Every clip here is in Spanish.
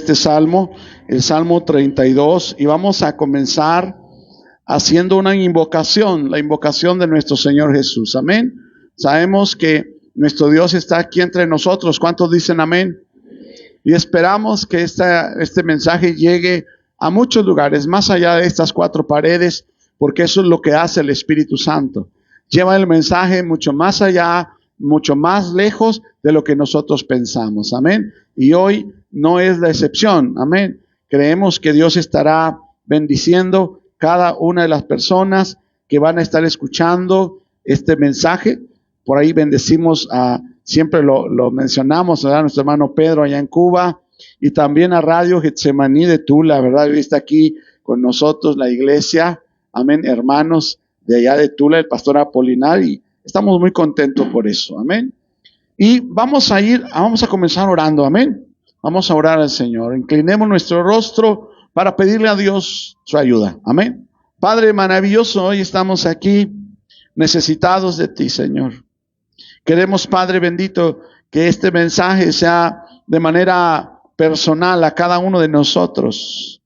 este salmo, el Salmo 32, y vamos a comenzar haciendo una invocación, la invocación de nuestro Señor Jesús. Amén. Sabemos que nuestro Dios está aquí entre nosotros. ¿Cuántos dicen amén? Y esperamos que este mensaje llegue a muchos lugares, más allá de estas cuatro paredes, porque eso es lo que hace el Espíritu Santo. Lleva el mensaje mucho más allá, mucho más lejos de lo que nosotros pensamos. Amén. Y hoy no es la excepción. Amén. Creemos que Dios estará bendiciendo cada una de las personas que van a estar escuchando este mensaje. Por ahí bendecimos siempre lo mencionamos, ¿verdad? Nuestro hermano Pedro allá en Cuba, y también a Radio Getsemaní de Tula, ¿verdad? Hoy está aquí con nosotros la iglesia, amén, hermanos de allá de Tula, el pastor Apolinar, y estamos muy contentos por eso, amén. Y vamos a comenzar orando, amén. Vamos a orar al Señor. Inclinemos nuestro rostro para pedirle a Dios su ayuda, amén. Padre maravilloso, hoy estamos aquí necesitados de ti, Señor. Queremos, Padre bendito, que este mensaje sea de manera personal a cada uno de nosotros.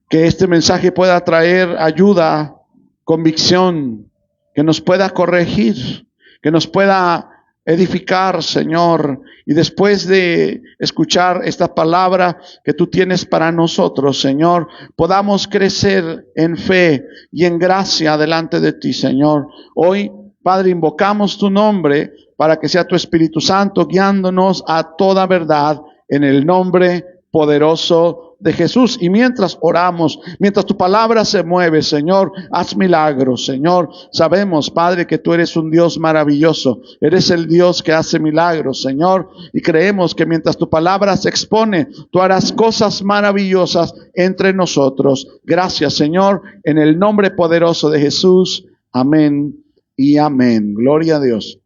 Que este mensaje pueda traer ayuda, convicción, que nos pueda corregir, que nos pueda edificar, Señor. Y después de escuchar esta palabra que tú tienes para nosotros, Señor, podamos crecer en fe y en gracia delante de ti, Señor. Hoy, Padre, invocamos tu nombre para que sea tu Espíritu Santo guiándonos a toda verdad en el nombre poderoso de Jesús. Y mientras oramos, mientras tu palabra se mueve, Señor, haz milagros, Señor. Sabemos, Padre, que tú eres un Dios maravilloso. Eres el Dios que hace milagros, Señor. Y creemos que mientras tu palabra se expone, tú harás cosas maravillosas entre nosotros. Gracias, Señor, en el nombre poderoso de Jesús. Amén y amén. Gloria a Dios.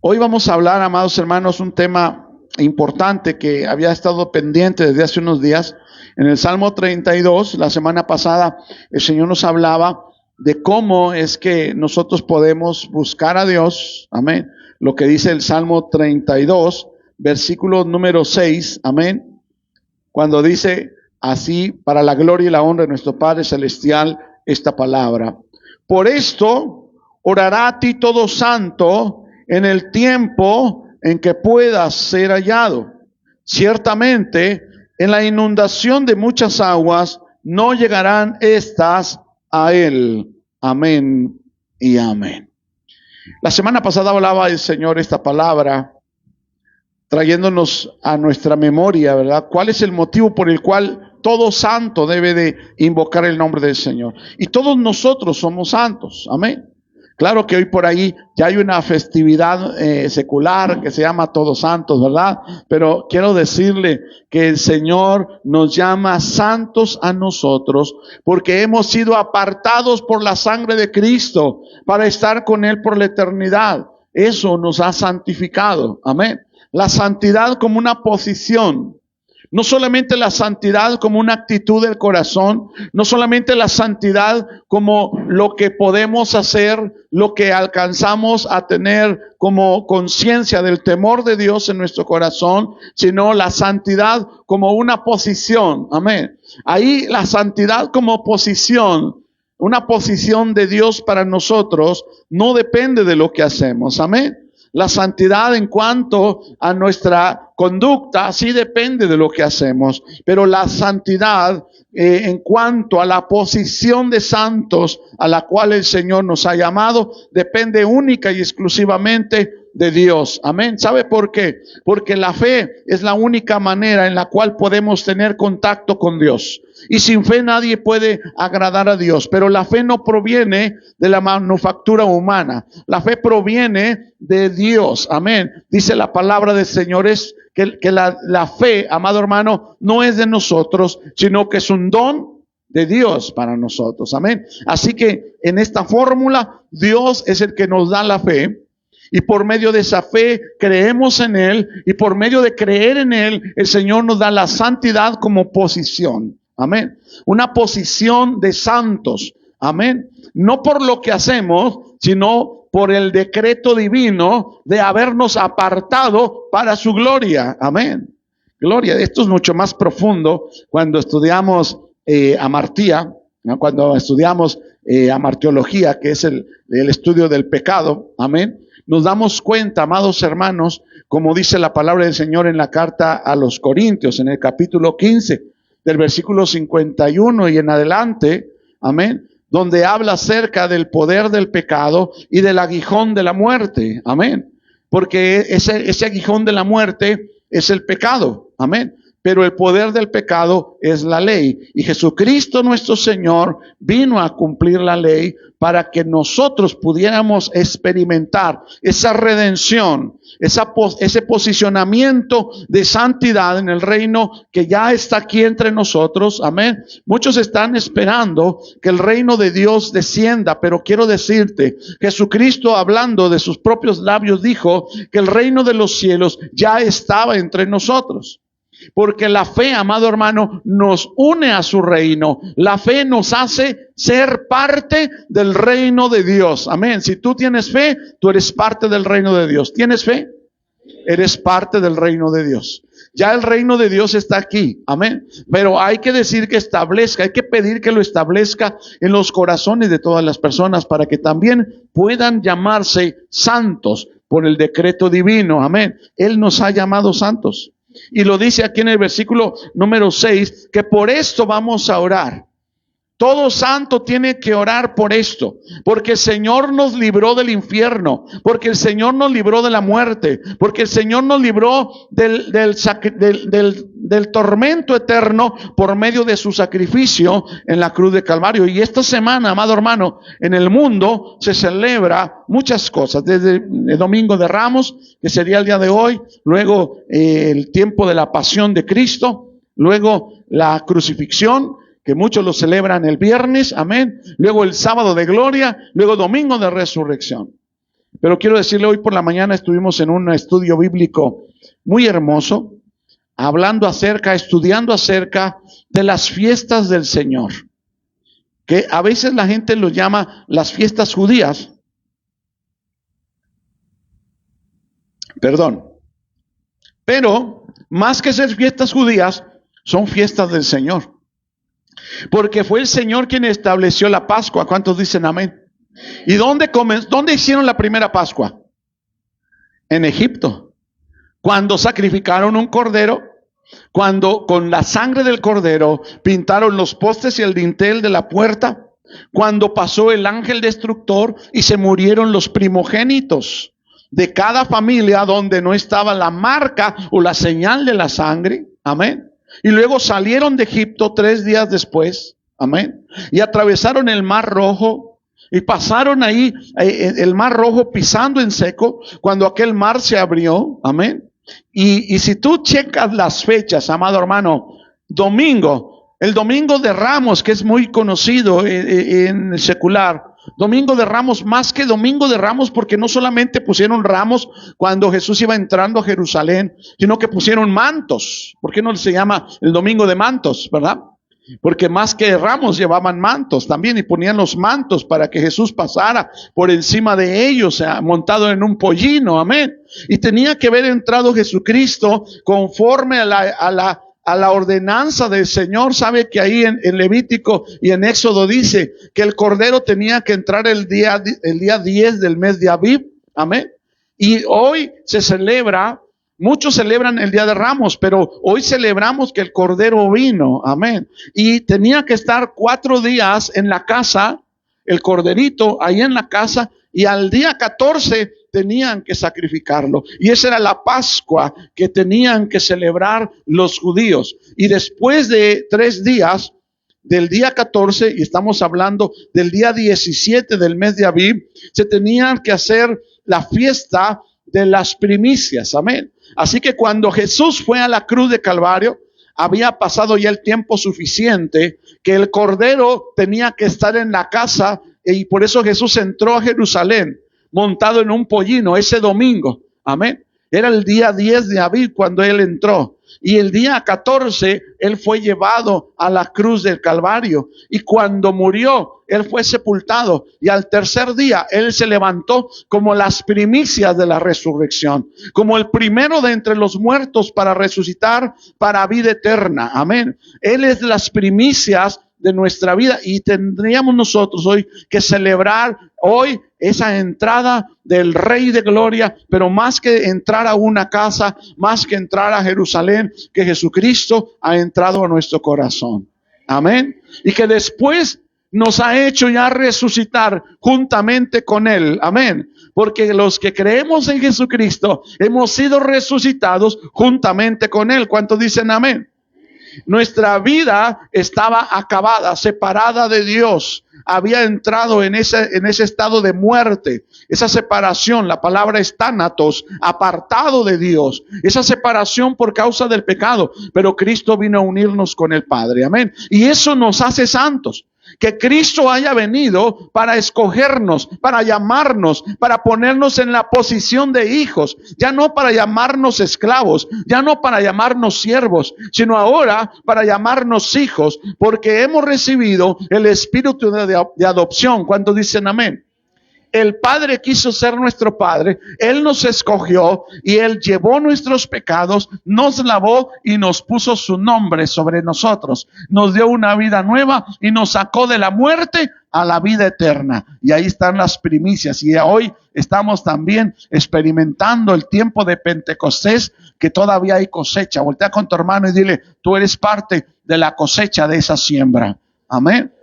Hoy vamos a hablar, amados hermanos, un tema importante que había estado pendiente desde hace unos días. En el Salmo 32, la semana pasada, el Señor nos hablaba de cómo es que nosotros podemos buscar a Dios, amén. Lo que dice el Salmo 32, versículo número 6, amén. Cuando dice así, para la gloria y la honra de nuestro Padre Celestial, esta palabra. Por esto, orará a ti todo santo en el tiempo en que puedas ser hallado. Ciertamente, en la inundación de muchas aguas, no llegarán estas a él. Amén y amén. La semana pasada hablaba el Señor esta palabra, trayéndonos a nuestra memoria, ¿verdad? ¿Cuál es el motivo por el cual todo santo debe de invocar el nombre del Señor? Y todos nosotros somos santos. Amén. Claro que hoy por ahí ya hay una festividad secular que se llama Todos Santos, ¿verdad? Pero quiero decirle que el Señor nos llama santos a nosotros porque hemos sido apartados por la sangre de Cristo para estar con Él por la eternidad. Eso nos ha santificado. Amén. La santidad como una posición. No solamente la santidad como una actitud del corazón, no solamente la santidad como lo que podemos hacer, lo que alcanzamos a tener como conciencia del temor de Dios en nuestro corazón, sino la santidad como una posición. Amén. Ahí la santidad como posición, una posición de Dios para nosotros, no depende de lo que hacemos. Amén. La santidad en cuanto a nuestra conducta sí depende de lo que hacemos, pero la santidad en cuanto a la posición de santos a la cual el Señor nos ha llamado depende única y exclusivamente de Dios. Amén. ¿Sabe por qué? Porque la fe es la única manera en la cual podemos tener contacto con Dios. Y sin fe nadie puede agradar a Dios. Pero la fe no proviene de la manufactura humana. La fe proviene de Dios. Amén. Dice la palabra del Señor es que la fe, amado hermano, no es de nosotros, sino que es un don de Dios para nosotros. Amén. Así que en esta fórmula, Dios es el que nos da la fe. Y por medio de esa fe creemos en Él. Y por medio de creer en Él, el Señor nos da la santidad como posición. Amén. Una posición de santos. Amén. No por lo que hacemos, sino por el decreto divino de habernos apartado para su gloria. Amén. Gloria, esto es mucho más profundo cuando estudiamos amartía, ¿no? Cuando estudiamos amartiología, que es el estudio del pecado, amén. Nos damos cuenta, amados hermanos, como dice la palabra del Señor en la carta a los Corintios, en el capítulo 15, del versículo 51 y en adelante, amén, donde habla acerca del poder del pecado y del aguijón de la muerte, amén. Porque ese aguijón de la muerte es el pecado, amén. Pero el poder del pecado es la ley. Y Jesucristo nuestro Señor vino a cumplir la ley para que nosotros pudiéramos experimentar esa redención, ese posicionamiento de santidad en el reino que ya está aquí entre nosotros. Amén. Muchos están esperando que el reino de Dios descienda, pero quiero decirte, Jesucristo, hablando de sus propios labios, dijo que el reino de los cielos ya estaba entre nosotros. Porque la fe, amado hermano, nos une a su reino. La fe nos hace ser parte del reino de Dios. Amén. Si tú tienes fe, tú eres parte del reino de Dios. ¿Tienes fe? Eres parte del reino de Dios. Ya el reino de Dios está aquí. Amén. Pero hay que decir que establezca, hay que pedir que lo establezca en los corazones de todas las personas para que también puedan llamarse santos por el decreto divino. Amén. Él nos ha llamado santos. Y lo dice aquí en el versículo número 6, que por esto vamos a orar. Todo santo tiene que orar por esto, porque el Señor nos libró del infierno, porque el Señor nos libró de la muerte, porque el Señor nos libró del tormento eterno por medio de su sacrificio en la cruz de Calvario. Y esta semana, amado hermano, en el mundo se celebra muchas cosas, desde el Domingo de Ramos, que sería el día de hoy, luego el tiempo de la pasión de Cristo, luego la crucifixión, que muchos lo celebran el viernes, amén, luego el sábado de gloria, luego domingo de resurrección. Pero quiero decirle, hoy por la mañana estuvimos en un estudio bíblico muy hermoso, estudiando acerca de las fiestas del Señor, que a veces la gente lo llama las fiestas judías. Pero más que ser fiestas judías, son fiestas del Señor. Porque fue el Señor quien estableció la Pascua. ¿Cuántos dicen amén? ¿Y dónde hicieron la primera Pascua? En Egipto. Cuando sacrificaron un cordero, cuando con la sangre del cordero pintaron los postes y el dintel de la puerta, cuando pasó el ángel destructor y se murieron los primogénitos de cada familia donde no estaba la marca o la señal de la sangre. Amén. Y luego salieron de Egipto 3 días después, amén, y atravesaron el Mar Rojo y pasaron ahí el Mar Rojo pisando en seco cuando aquel mar se abrió, amén. Y si tú checas las fechas, amado hermano, el Domingo de Ramos, que es muy conocido en el secular, Domingo de Ramos, más que Domingo de Ramos, porque no solamente pusieron ramos cuando Jesús iba entrando a Jerusalén, sino que pusieron mantos. ¿Por qué no se llama el Domingo de Mantos, verdad? Porque más que ramos llevaban mantos también y ponían los mantos para que Jesús pasara por encima de ellos, montado en un pollino, amén. Y tenía que haber entrado Jesucristo conforme a la ordenanza del Señor. Sabe que ahí en Levítico y en Éxodo dice que el cordero tenía que entrar el día 10 del mes de Abib, amén. Y hoy se celebra, muchos celebran el Día de Ramos, pero hoy celebramos que el cordero vino, amén. Y tenía que estar 4 días en la casa, el corderito ahí en la casa, y al día 14 tenían que sacrificarlo. Y esa era la Pascua que tenían que celebrar los judíos. Y después de 3 días, del día 14, y estamos hablando del día 17 del mes de Abib, se tenían que hacer la fiesta de las primicias, amén. Así que cuando Jesús fue a la cruz de Calvario, había pasado ya el tiempo suficiente que el cordero tenía que estar en la casa, y por eso Jesús entró a Jerusalén montado en un pollino ese domingo, amén. Era el día 10 de Aviv cuando él entró. Y el día 14, él fue llevado a la cruz del Calvario. Y cuando murió, él fue sepultado. Y al tercer día, él se levantó como las primicias de la resurrección. Como el primero de entre los muertos para resucitar para vida eterna. Amén. Él es las primicias de nuestra vida y tendríamos nosotros hoy que celebrar hoy esa entrada del Rey de Gloria, pero más que entrar a una casa, más que entrar a Jerusalén, que Jesucristo ha entrado a nuestro corazón. Amén. Y que después nos ha hecho ya resucitar juntamente con Él. Amén. Porque los que creemos en Jesucristo hemos sido resucitados juntamente con Él. ¿Cuántos dicen amén? Nuestra vida estaba acabada, separada de Dios. Había entrado en ese estado de muerte. Esa separación, la palabra es tánatos, apartado de Dios. Esa separación por causa del pecado. Pero Cristo vino a unirnos con el Padre. Amén. Y eso nos hace santos. Que Cristo haya venido para escogernos, para llamarnos, para ponernos en la posición de hijos, ya no para llamarnos esclavos, ya no para llamarnos siervos, sino ahora para llamarnos hijos, porque hemos recibido el espíritu de adopción. ¿Cuántos dicen amén? El Padre quiso ser nuestro Padre, Él nos escogió y Él llevó nuestros pecados, nos lavó y nos puso su nombre sobre nosotros. Nos dio una vida nueva y nos sacó de la muerte a la vida eterna. Y ahí están las primicias. Y hoy estamos también experimentando el tiempo de Pentecostés, que todavía hay cosecha. Voltea con tu hermano y dile, tú eres parte de la cosecha de esa siembra. Amén.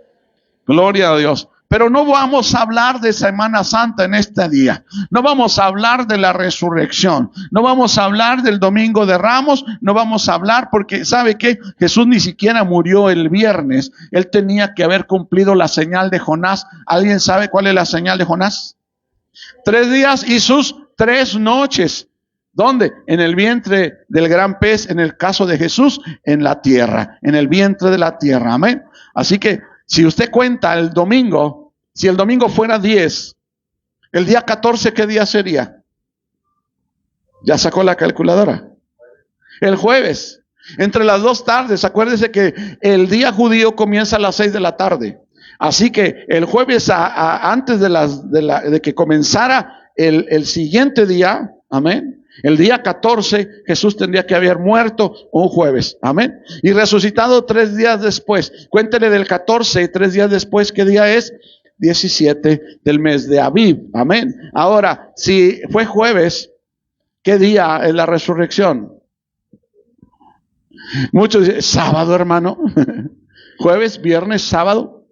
Gloria a Dios. Pero no vamos a hablar de Semana Santa en este día. No vamos a hablar de la resurrección. No vamos a hablar del Domingo de Ramos. No vamos a hablar porque, ¿sabe qué? Jesús ni siquiera murió el viernes. Él tenía que haber cumplido la señal de Jonás. ¿Alguien sabe cuál es la señal de Jonás? 3 días y sus 3 noches. ¿Dónde? En el vientre del gran pez, en el caso de Jesús, en la tierra. En el vientre de la tierra. Amén. Así que, si usted cuenta el domingo, si el domingo fuera 10, el día 14, ¿qué día sería? ¿Ya sacó la calculadora? El jueves, entre las 2 tardes. Acuérdese que el día judío comienza a las 6 de la tarde. Así que el jueves, antes de que comenzara el siguiente día, amén. El día 14, Jesús tendría que haber muerto un jueves. Amén. Y resucitado 3 días después. Cuéntele del 14, 3 días después, ¿qué día es? 17 del mes de Aviv. Amén. Ahora, si fue jueves, ¿qué día es la resurrección? Muchos dicen, sábado, hermano. Jueves, viernes, sábado.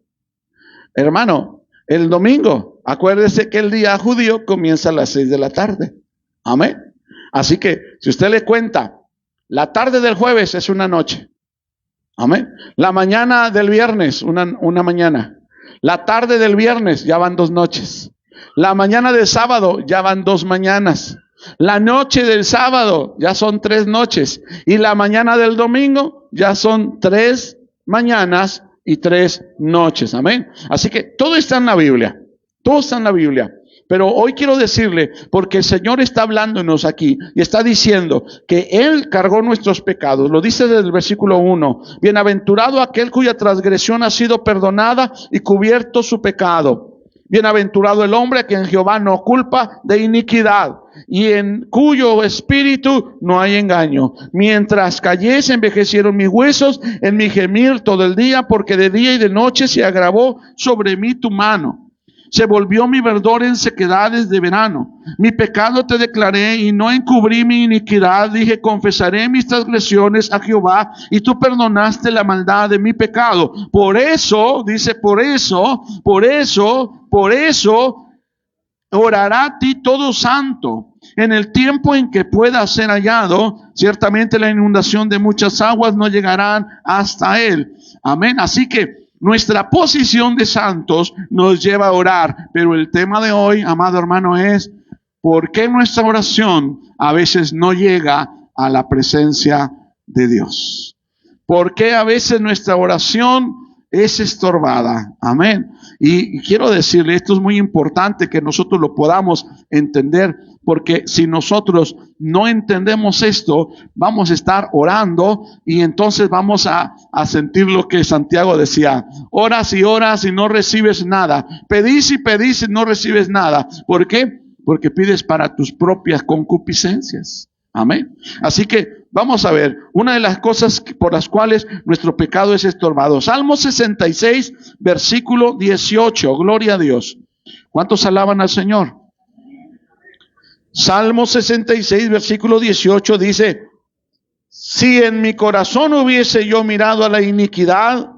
Hermano, el domingo. Acuérdese que el día judío comienza a las 6 de la tarde. Amén. Así que, si usted le cuenta, la tarde del jueves es una noche. Amén. La mañana del viernes, una mañana. La tarde del viernes, ya van 2 noches. La mañana del sábado, ya van 2 mañanas. La noche del sábado, ya son 3 noches. Y la mañana del domingo, ya son 3 mañanas y 3 noches. Amén. Así que todo está en la Biblia. Todo está en la Biblia. Pero hoy quiero decirle, porque el Señor está hablándonos aquí y está diciendo que Él cargó nuestros pecados. Lo dice desde el versículo 1. Bienaventurado aquel cuya transgresión ha sido perdonada y cubierto su pecado. Bienaventurado el hombre a quien Jehová no culpa de iniquidad y en cuyo espíritu no hay engaño. Mientras callé se envejecieron mis huesos en mi gemir todo el día, porque de día y de noche se agravó sobre mí tu mano. Se volvió mi verdor en sequedades de verano. Mi pecado te declaré y no encubrí mi iniquidad. Dije, confesaré mis transgresiones a Jehová y tú perdonaste la maldad de mi pecado. Por eso, dice, por eso, orará a ti todo santo. En el tiempo en que pueda ser hallado, ciertamente la inundación de muchas aguas no llegarán hasta él. Amén. Así que nuestra posición de santos nos lleva a orar, pero el tema de hoy, amado hermano, es ¿por qué nuestra oración a veces no llega a la presencia de Dios? ¿Por qué a veces nuestra oración es estorbada. Amén. Y quiero decirle, esto es muy importante que nosotros lo podamos entender, porque si nosotros no entendemos esto, vamos a estar orando y entonces vamos a sentir lo que Santiago decía: oras y oras y no recibes nada, pedís y pedís y no recibes nada. ¿Por qué? Porque pides para tus propias concupiscencias. Amén. Así que vamos a ver una de las cosas por las cuales nuestro pecado es estorbado. Salmo 66, versículo 18. Gloria a Dios. ¿Cuántos alaban al Señor? Salmo 66, versículo 18 dice: si en mi corazón hubiese yo mirado a la iniquidad,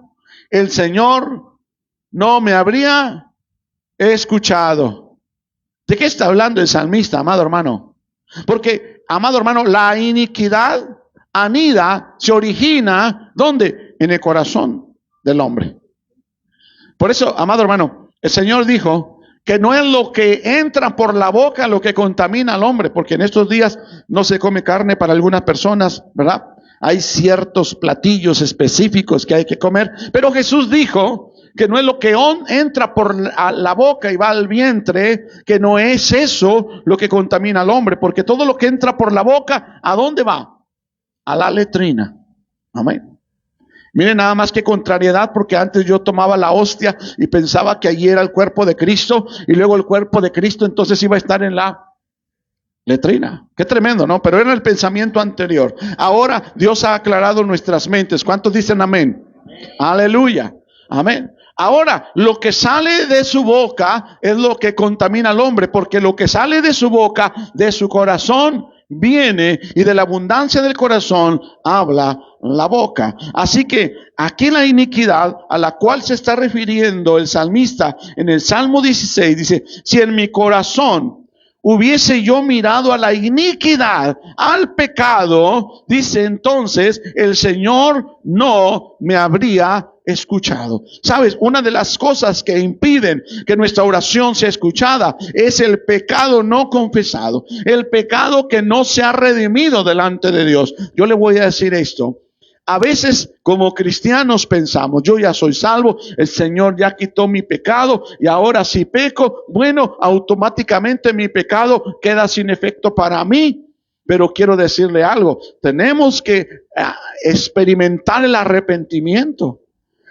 el Señor no me habría escuchado. ¿De qué está hablando el salmista, amado hermano? Porque, amado hermano, la iniquidad anida, se origina, ¿dónde? En el corazón del hombre. Por eso, amado hermano, el Señor dijo que no es lo que entra por la boca lo que contamina al hombre, porque en estos días no se come carne para algunas personas, ¿verdad? Hay ciertos platillos específicos que hay que comer, pero Jesús dijo que no es lo que entra por la boca y va al vientre, que no es eso lo que contamina al hombre, porque todo lo que entra por la boca, ¿a dónde va? A la letrina. Amén. Miren nada más que contrariedad, porque antes yo tomaba la hostia y pensaba que allí era el cuerpo de Cristo, y luego el cuerpo de Cristo entonces iba a estar en la letrina. Qué tremendo, ¿no? Pero era el pensamiento anterior. Ahora Dios ha aclarado nuestras mentes. ¿Cuántos dicen amén? Amén. Aleluya. Amén. Ahora, lo que sale de su boca es lo que contamina al hombre, porque lo que sale de su boca, de su corazón, viene, y de la abundancia del corazón habla la boca. Así que aquí la iniquidad a la cual se está refiriendo el salmista en el Salmo 16 dice: si en mi corazón hubiese yo mirado a la iniquidad, al pecado, dice, entonces el Señor no me habría escuchado. ¿Sabes? Una de las cosas que impiden que nuestra oración sea escuchada es el pecado no confesado, el pecado que no se ha redimido delante de Dios. Yo le voy a decir esto. A veces como cristianos pensamos: yo ya soy salvo, el Señor ya quitó mi pecado, y ahora si peco, bueno, automáticamente mi pecado queda sin efecto para mí. Pero quiero decirle algo: tenemos que experimentar el arrepentimiento.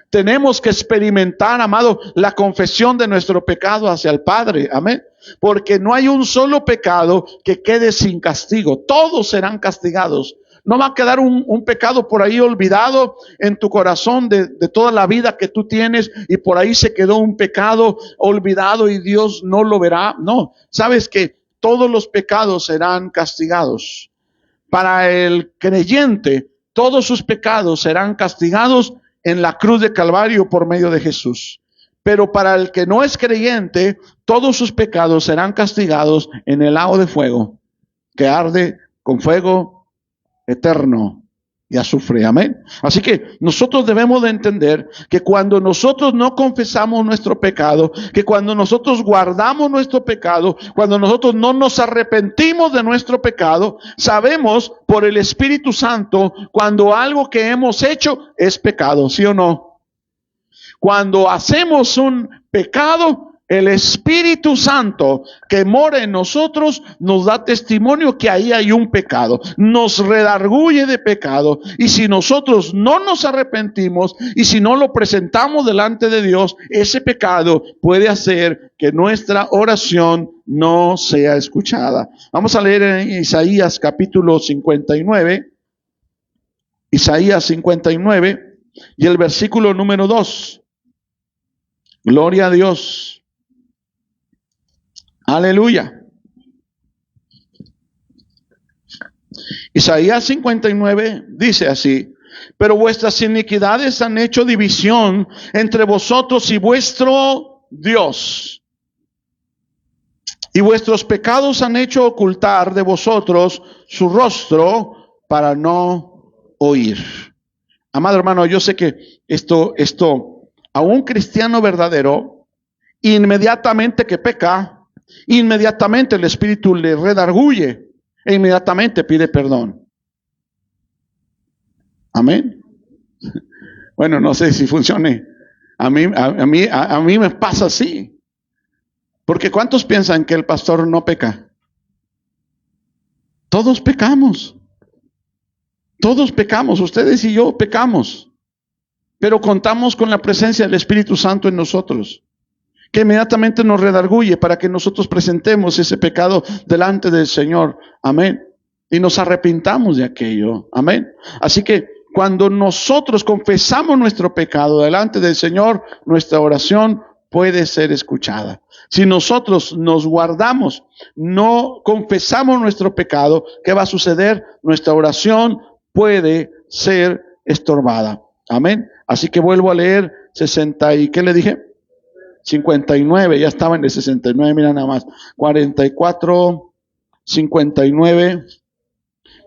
Tenemos que experimentar, amado, la confesión de nuestro pecado hacia el Padre. Amén. Porque no hay un solo pecado que quede sin castigo. Todos serán castigados. No va a quedar un pecado por ahí olvidado en tu corazón de toda la vida que tú tienes, y por ahí se quedó un pecado olvidado y Dios no lo verá. No, sabes que todos los pecados serán castigados. Para el creyente, todos sus pecados serán castigados en la cruz de Calvario por medio de Jesús. Pero para el que no es creyente, todos sus pecados serán castigados en el lago de fuego, que arde con fuego eterno y azufre. Amén. Así que nosotros debemos de entender que cuando nosotros no confesamos nuestro pecado, que cuando nosotros guardamos nuestro pecado, cuando nosotros no nos arrepentimos de nuestro pecado, sabemos por el Espíritu Santo cuando algo que hemos hecho es pecado, ¿sí o no? Cuando hacemos un pecado, el Espíritu Santo que mora en nosotros nos da testimonio que ahí hay un pecado, nos redarguye de pecado, y si nosotros no nos arrepentimos y si no lo presentamos delante de Dios, ese pecado puede hacer que nuestra oración no sea escuchada. Vamos a leer en Isaías capítulo 59, Isaías 59 y el versículo número 2. Gloria a Dios. Aleluya. Isaías 59 dice así: pero vuestras iniquidades han hecho división entre vosotros y vuestro Dios, y vuestros pecados han hecho ocultar de vosotros su rostro para no oír. Amado hermano, yo sé que esto a un cristiano verdadero, inmediatamente que peca, inmediatamente el Espíritu le redarguye e inmediatamente pide perdón. Amén. Bueno, no sé si funcione A mí me pasa así. Porque ¿cuántos piensan que el pastor no peca? Todos pecamos. Todos pecamos. Ustedes y yo pecamos. Pero contamos con la presencia del Espíritu Santo en nosotros, que inmediatamente nos redarguye para que nosotros presentemos ese pecado delante del Señor. Amén. Y nos arrepintamos de aquello. Amén. Así que cuando nosotros confesamos nuestro pecado delante del Señor, nuestra oración puede ser escuchada. Si nosotros nos guardamos, no confesamos nuestro pecado, ¿qué va a suceder? Nuestra oración puede ser estorbada. Amén. Así que vuelvo a leer 60 y ¿qué le dije? 59, ya estaba en el 69, mira nada más. 44, 59,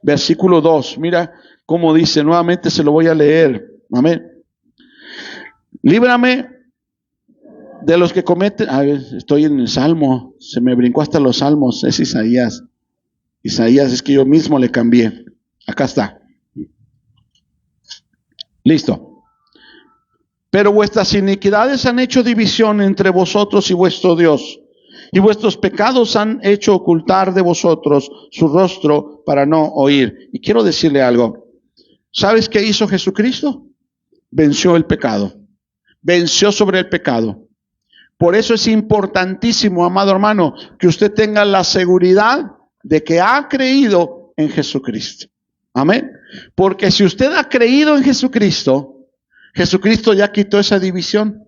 versículo 2. Mira cómo dice, nuevamente se lo voy a leer. Amén. Líbrame de los que cometen. A ver, estoy en el Salmo, se me brincó hasta los Salmos, es Isaías. Isaías, es que yo mismo le cambié. Acá está. Listo. Pero vuestras iniquidades han hecho división entre vosotros y vuestro Dios, y vuestros pecados han hecho ocultar de vosotros su rostro para no oír. Y quiero decirle algo. ¿Sabes qué hizo Jesucristo? Venció el pecado. Venció sobre el pecado. Por eso es importantísimo, amado hermano, que usted tenga la seguridad de que ha creído en Jesucristo. Amén. Porque si usted ha creído en Jesucristo, Jesucristo ya quitó esa división.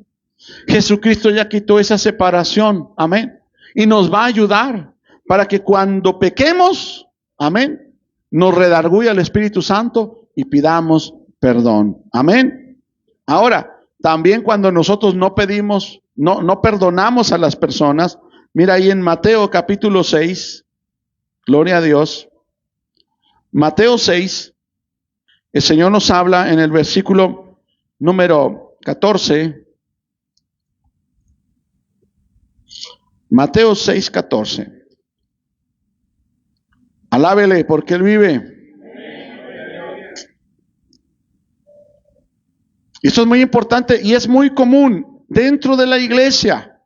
Jesucristo ya quitó esa separación. Amén. Y nos va a ayudar para que cuando pequemos, amén, nos redarguya el Espíritu Santo y pidamos perdón. Amén. Ahora, también cuando nosotros no pedimos, no perdonamos a las personas, mira ahí en Mateo capítulo 6, gloria a Dios. Mateo 6, el Señor nos habla en el versículo número 14, Mateo 6, 14. Alábele porque Él vive. Esto es muy importante y es muy común dentro de la iglesia.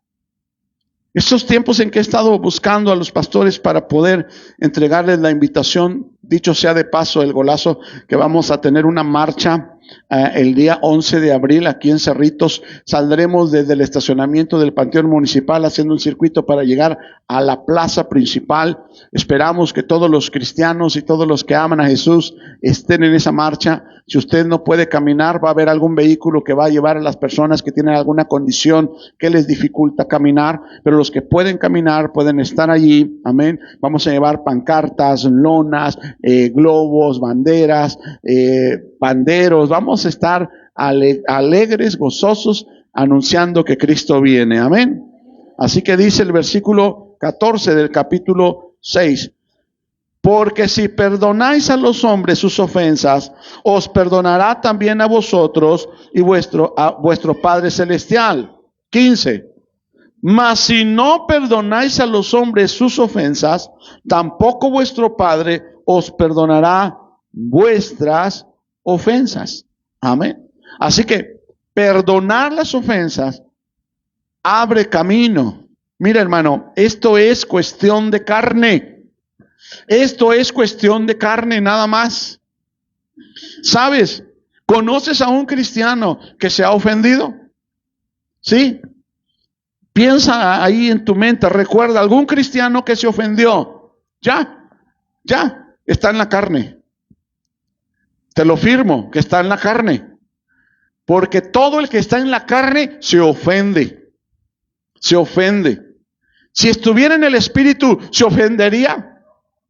Estos tiempos en que he estado buscando a los pastores para poder entregarles la invitación, dicho sea de paso el golazo, que vamos a tener una marcha el día 11 de abril aquí en Cerritos. Saldremos desde el estacionamiento del Panteón Municipal haciendo un circuito para llegar a la plaza principal. Esperamos que todos los cristianos y todos los que aman a Jesús estén en esa marcha. Si usted no puede caminar, va a haber algún vehículo que va a llevar a las personas que tienen alguna condición que les dificulta caminar, pero los que pueden caminar pueden estar allí. Amén. Vamos a llevar pancartas, lonas, globos, banderas, banderos. Vamos a estar alegres, gozosos, anunciando que Cristo viene. Amén. Así que dice el versículo 14 del capítulo 6. Porque si perdonáis a los hombres sus ofensas, os perdonará también a vosotros y a vuestro Padre Celestial. 15. Mas si no perdonáis a los hombres sus ofensas, tampoco vuestro Padre os perdonará vuestras ofensas. Amén. Así que perdonar las ofensas abre camino. Mira, hermano, esto es cuestión de carne. Esto es cuestión de carne nada más. ¿Sabes? ¿Conoces a un cristiano que se ha ofendido? ¿Sí? Piensa ahí en tu mente, recuerda algún cristiano que se ofendió. Ya está en la carne. Te lo firmo, que está en la carne. Porque todo el que está en la carne se ofende. Se ofende. Si estuviera en el Espíritu, ¿se ofendería?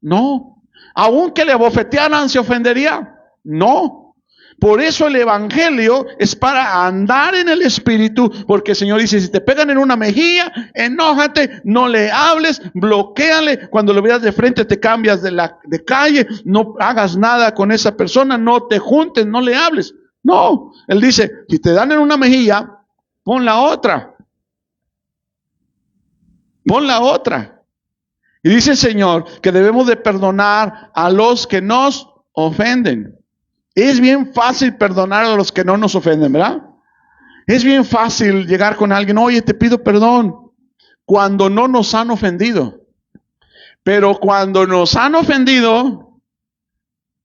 No. Aunque le bofetearan, ¿se ofendería? No. Por eso el Evangelio es para andar en el Espíritu, porque el Señor dice, si te pegan en una mejilla, enójate, no le hables, bloquéale, cuando lo veas de frente te cambias de calle, no hagas nada con esa persona, no te juntes, no le hables. No, Él dice, si te dan en una mejilla, pon la otra. Pon la otra. Y dice el Señor que debemos de perdonar a los que nos ofenden. Es bien fácil perdonar a los que no nos ofenden, ¿verdad? Es bien fácil llegar con alguien, oye, te pido perdón, cuando no nos han ofendido. Pero cuando nos han ofendido,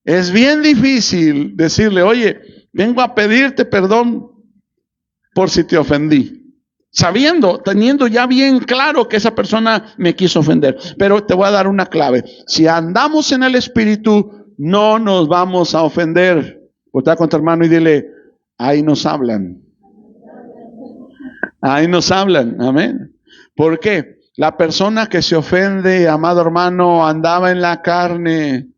es bien difícil decirle, oye, vengo a pedirte perdón por si te ofendí. Sabiendo, teniendo ya bien claro que esa persona me quiso ofender. Pero te voy a dar una clave. Si andamos en el Espíritu, no nos vamos a ofender. Voltea con tu hermano y dile, ahí nos hablan. Ahí nos hablan, amén. ¿Por qué? La persona que se ofende, amado hermano, andaba en la carne.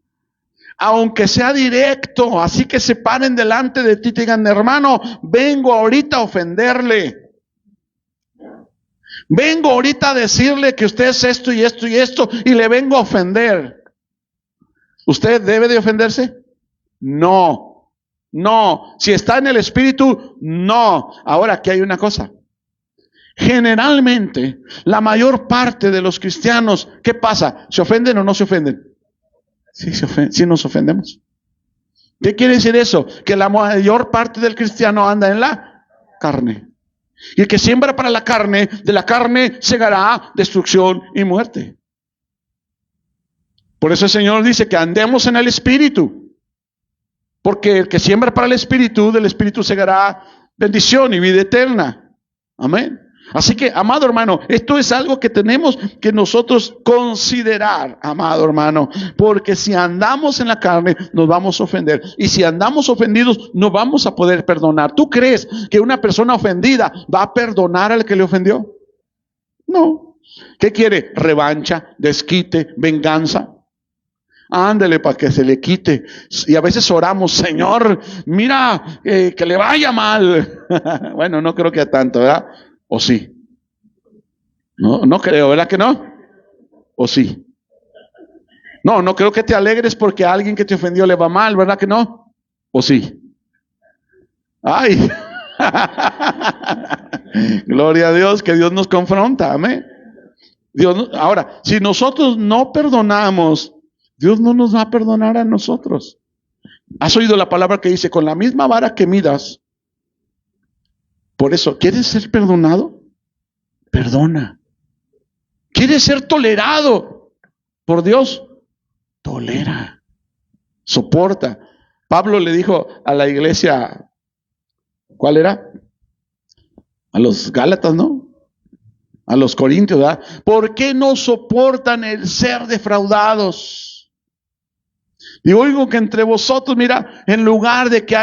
Aunque sea directo, así que se paren delante de ti y te digan, hermano, vengo ahorita a ofenderle. Vengo ahorita a decirle que usted es esto y esto y esto y le vengo a ofender. ¿Usted debe de ofenderse? No, no. Si está en el Espíritu, no. Ahora, aquí hay una cosa. Generalmente, la mayor parte de los cristianos, ¿qué pasa? ¿Se ofenden o no se ofenden? Sí nos ofendemos. ¿Qué quiere decir eso? Que la mayor parte del cristiano anda en la carne. Y el que siembra para la carne, de la carne segará destrucción y muerte. Por eso el Señor dice que andemos en el Espíritu. Porque el que siembra para el Espíritu, del Espíritu segará bendición y vida eterna. Amén. Así que, amado hermano, esto es algo que tenemos que nosotros considerar, amado hermano, porque si andamos en la carne nos vamos a ofender, y si andamos ofendidos no vamos a poder perdonar. ¿Tú crees que una persona ofendida va a perdonar al que le ofendió? No. ¿Qué quiere? Revancha, desquite, venganza. Ándele para que se le quite. Y a veces oramos, Señor, mira, que le vaya mal. Bueno, no creo que a tanto, ¿verdad? ¿O sí? No creo, ¿verdad que no? ¿O sí? No creo que te alegres porque a alguien que te ofendió le va mal, ¿verdad que no? ¿O sí? ¡Ay! Gloria a Dios, que Dios nos confronta, amén. Ahora, si nosotros no perdonamos, Dios no nos va a perdonar a nosotros. ¿Has oído la palabra que dice, con la misma vara que midas? Por eso, ¿quieres ser perdonado? Perdona. ¿Quieres ser tolerado por Dios? Tolera. Soporta. Pablo le dijo a la iglesia, ¿cuál era? A los Gálatas, ¿no? A los Corintios, ¿verdad? ¿Por qué no soportan el ser defraudados? Y oigo que entre vosotros, mira, en lugar de que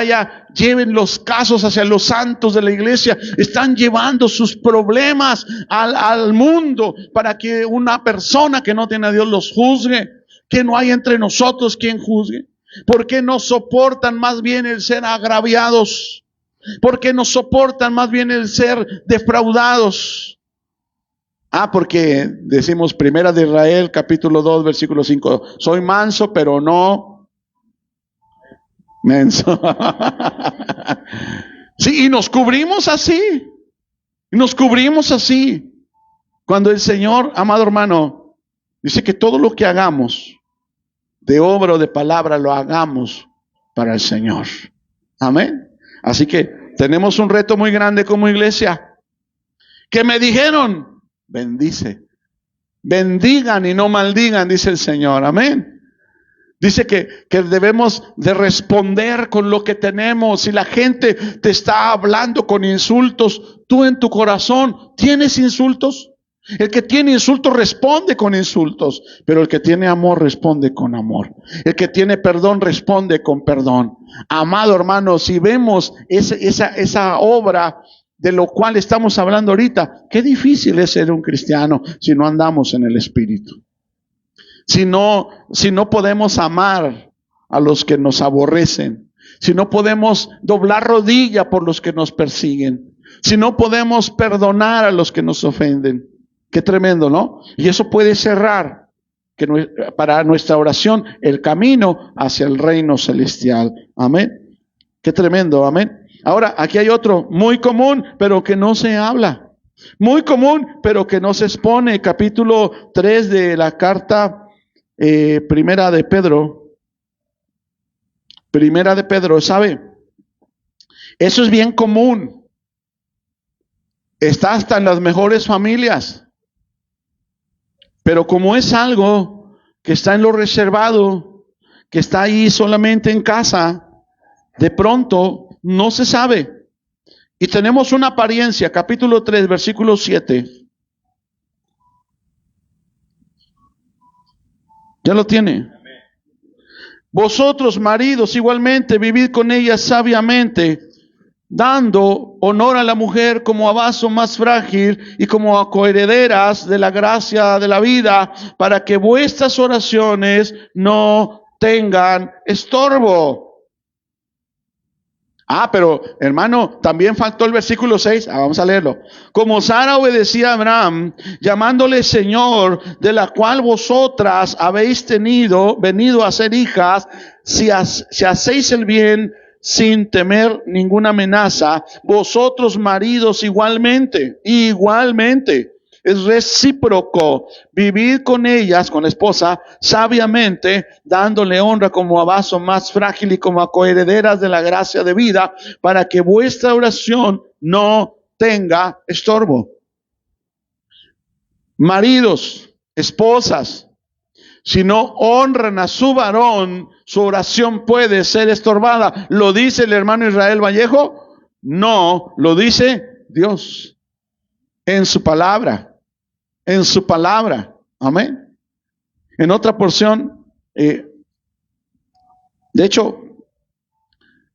lleven los casos hacia los santos de la iglesia, están llevando sus problemas al mundo para que una persona que no tiene a Dios los juzgue, que no hay entre nosotros quien juzgue. ¿Por qué no soportan más bien el ser agraviados? ¿Por qué no soportan más bien el ser defraudados? Porque decimos Primera de Israel, capítulo 2, versículo 5. Soy manso, pero no menso. Sí, y nos cubrimos así. Y nos cubrimos así. Cuando el Señor, amado hermano, dice que todo lo que hagamos, de obra o de palabra, lo hagamos para el Señor. Amén. Así que tenemos un reto muy grande como iglesia. Que me dijeron, bendice. Bendigan y no maldigan, dice el Señor. Amén. Dice que debemos de responder con lo que tenemos. Si la gente te está hablando con insultos, tú en tu corazón tienes insultos. El que tiene insultos responde con insultos, pero el que tiene amor responde con amor. El que tiene perdón responde con perdón. Amado hermano, si vemos esa obra de lo cual estamos hablando ahorita, qué difícil es ser un cristiano si no andamos en el Espíritu. Si no podemos amar a los que nos aborrecen, si no podemos doblar rodilla por los que nos persiguen, si no podemos perdonar a los que nos ofenden. Qué tremendo, ¿no? Y eso puede cerrar para nuestra oración el camino hacia el reino celestial. Amén. Qué tremendo, amén. Ahora, aquí hay otro muy común, pero que no se habla. Muy común, pero que no se expone. Capítulo 3 de la carta Primera de Pedro. Primera de Pedro, ¿sabe? Eso es bien común. Está hasta en las mejores familias. Pero como es algo que está en lo reservado, que está ahí solamente en casa, de pronto no se sabe. Y tenemos una apariencia, capítulo 3, versículo 7. ¿Ya lo tiene? Vosotros, maridos, igualmente, vivid con ellas sabiamente, dando honor a la mujer como a vaso más frágil y como a coherederas de la gracia de la vida, para que vuestras oraciones no tengan estorbo. Pero hermano, también faltó el versículo 6. Vamos a leerlo. Como Sara obedecía a Abraham, llamándole Señor, de la cual vosotras habéis venido a ser hijas, si hacéis el bien sin temer ninguna amenaza, vosotros maridos igualmente, es recíproco, vivid con ellas, con la esposa, sabiamente, dándole honra como a vaso más frágil y como a coherederas de la gracia de vida, para que vuestra oración no tenga estorbo. Maridos, esposas, si no honran a su varón, su oración puede ser estorbada. ¿Lo dice el hermano Israel Vallejo? No, lo dice Dios en su palabra. En su palabra. Amén. En otra porción, de hecho,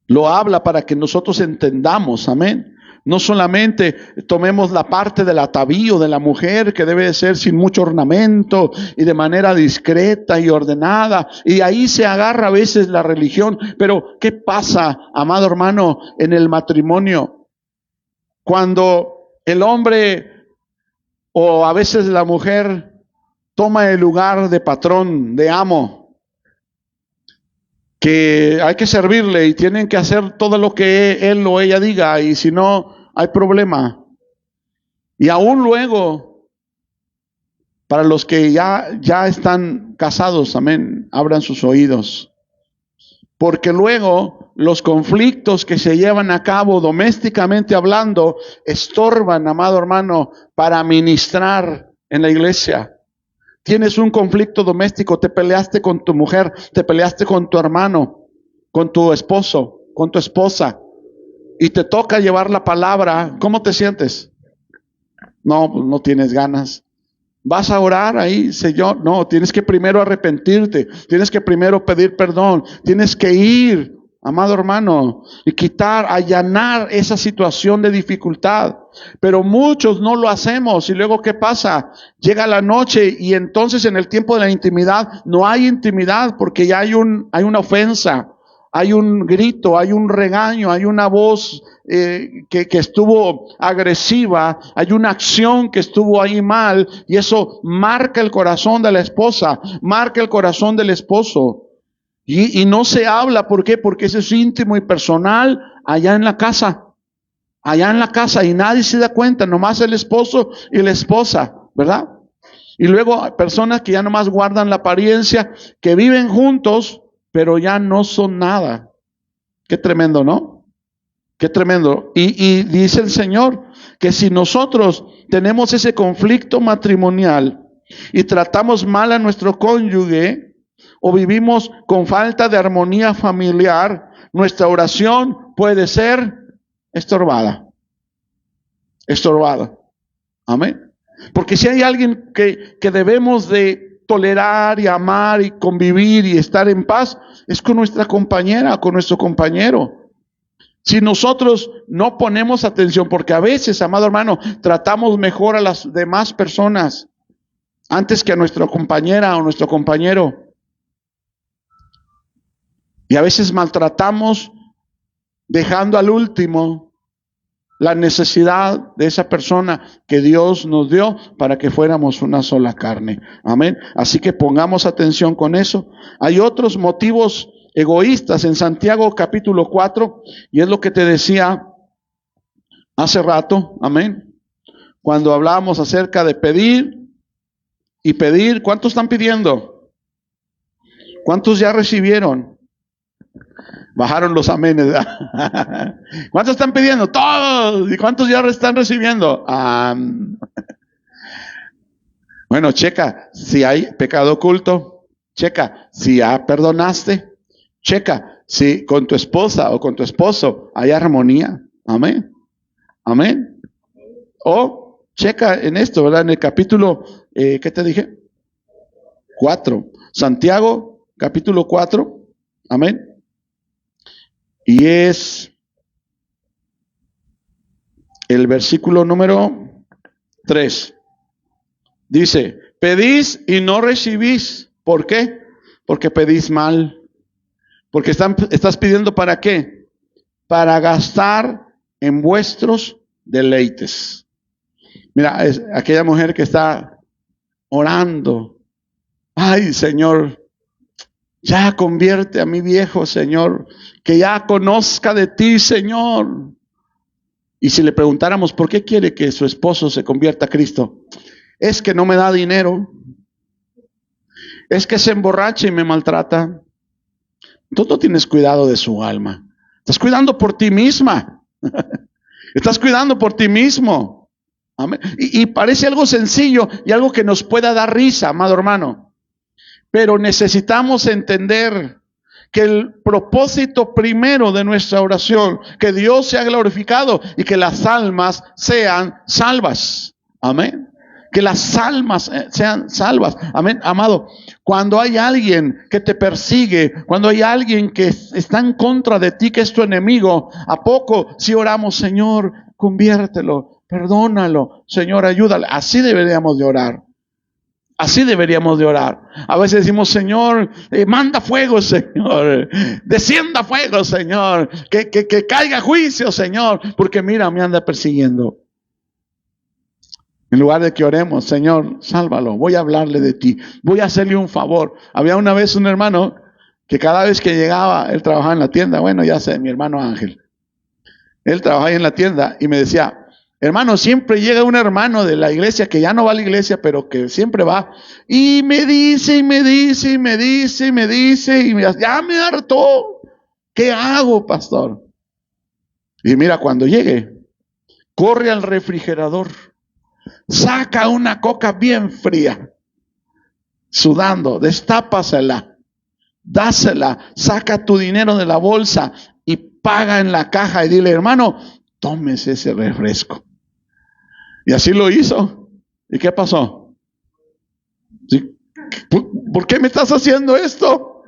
lo habla para que nosotros entendamos. Amén. No solamente tomemos la parte del atavío de la mujer, que debe de ser sin mucho ornamento y de manera discreta y ordenada, y ahí se agarra a veces la religión. Pero ¿qué pasa, amado hermano, en el matrimonio? Cuando el hombre o a veces la mujer toma el lugar de patrón, de amo, que hay que servirle y tienen que hacer todo lo que él o ella diga, y si no, hay problema. Y aún luego, para los que ya están casados, amén, abran sus oídos. Porque luego los conflictos que se llevan a cabo domésticamente hablando estorban, amado hermano, para ministrar en la iglesia. Tienes un conflicto doméstico, te peleaste con tu mujer, te peleaste con tu hermano, con tu esposo, con tu esposa, y te toca llevar la palabra. ¿Cómo te sientes? No tienes ganas. ¿Vas a orar ahí, Señor? No, tienes que primero arrepentirte, tienes que primero pedir perdón, tienes que ir, amado hermano, y allanar esa situación de dificultad. Pero muchos no lo hacemos, y luego ¿qué pasa? Llega la noche y entonces en el tiempo de la intimidad no hay intimidad, porque ya hay una ofensa, hay un grito, hay un regaño, hay una voz que estuvo agresiva, hay una acción que estuvo ahí mal, y eso marca el corazón de la esposa, marca el corazón del esposo. Y no se habla, ¿por qué? Porque eso es íntimo y personal allá en la casa, y nadie se da cuenta, nomás el esposo y la esposa, ¿verdad? Y luego hay personas que ya nomás guardan la apariencia, que viven juntos, pero ya no son nada. Qué tremendo, ¿no? Qué tremendo. Y dice el Señor que si nosotros tenemos ese conflicto matrimonial y tratamos mal a nuestro cónyuge, o vivimos con falta de armonía familiar, nuestra oración puede ser estorbada. Amén. Porque si hay alguien que debemos de tolerar y amar y convivir y estar en paz, es con nuestra compañera, con nuestro compañero. Si nosotros no ponemos atención, porque a veces, amado hermano, tratamos mejor a las demás personas antes que a nuestra compañera o nuestro compañero. Y a veces maltratamos dejando al último la necesidad de esa persona que Dios nos dio para que fuéramos una sola carne. Amén. Así que pongamos atención con eso. Hay otros motivos egoístas en Santiago capítulo 4, y es lo que te decía hace rato. Amén. Cuando hablábamos acerca de pedir y pedir, ¿cuántos están pidiendo? ¿Cuántos ya recibieron? Bajaron los amenes, ¿verdad? ¿Cuántos están pidiendo? Todos. ¿Y cuántos ya están recibiendo? Bueno, checa si hay pecado oculto. Checa si ya perdonaste. Checa si con tu esposa o con tu esposo hay armonía. Amén. Amén. O checa en esto, ¿verdad? En el capítulo, ¿qué te dije? 4. Santiago, capítulo 4. Amén. Y es el versículo número 3. Dice, pedís y no recibís. ¿Por qué? Porque pedís mal. Porque estás pidiendo ¿para qué? Para gastar en vuestros deleites. Mira, es aquella mujer que está orando. Ay, Señor, ya convierte a mi viejo, Señor, que ya conozca de ti, Señor. Y si le preguntáramos por qué quiere que su esposo se convierta a Cristo, es que no me da dinero, es que se emborracha y me maltrata. Tú no tienes cuidado de su alma. Estás cuidando por ti misma. Estás cuidando por ti mismo. Amén. Y parece algo sencillo y algo que nos pueda dar risa, amado hermano. Pero necesitamos entender que el propósito primero de nuestra oración, que Dios sea glorificado y que las almas sean salvas. Amén. Que las almas sean salvas. Amén. Amado, cuando hay alguien que te persigue, cuando hay alguien que está en contra de ti, que es tu enemigo, ¿a poco si oramos, Señor, conviértelo, perdónalo, Señor, ayúdale? Así deberíamos de orar. Así deberíamos de orar. A veces decimos, Señor, manda fuego, Señor. Descienda fuego, Señor. Que caiga juicio, Señor. Porque mira, me anda persiguiendo. En lugar de que oremos, Señor, sálvalo. Voy a hablarle de ti. Voy a hacerle un favor. Había una vez un hermano que cada vez que llegaba, él trabajaba en la tienda. Bueno, ya sé, mi hermano Ángel. Él trabajaba ahí en la tienda y me decía, hermano, siempre llega un hermano de la iglesia que ya no va a la iglesia, pero que siempre va. Y me dice, y me dice, y me dice, y me dice, y ya me hartó. ¿Qué hago, pastor? Y mira, cuando llegue, corre al refrigerador, saca una coca bien fría, sudando, destápasela, dásela, saca tu dinero de la bolsa y paga en la caja y dile, hermano, tómese ese refresco. Y así lo hizo. ¿Y qué pasó? ¿Sí? ¿Por qué me estás haciendo esto?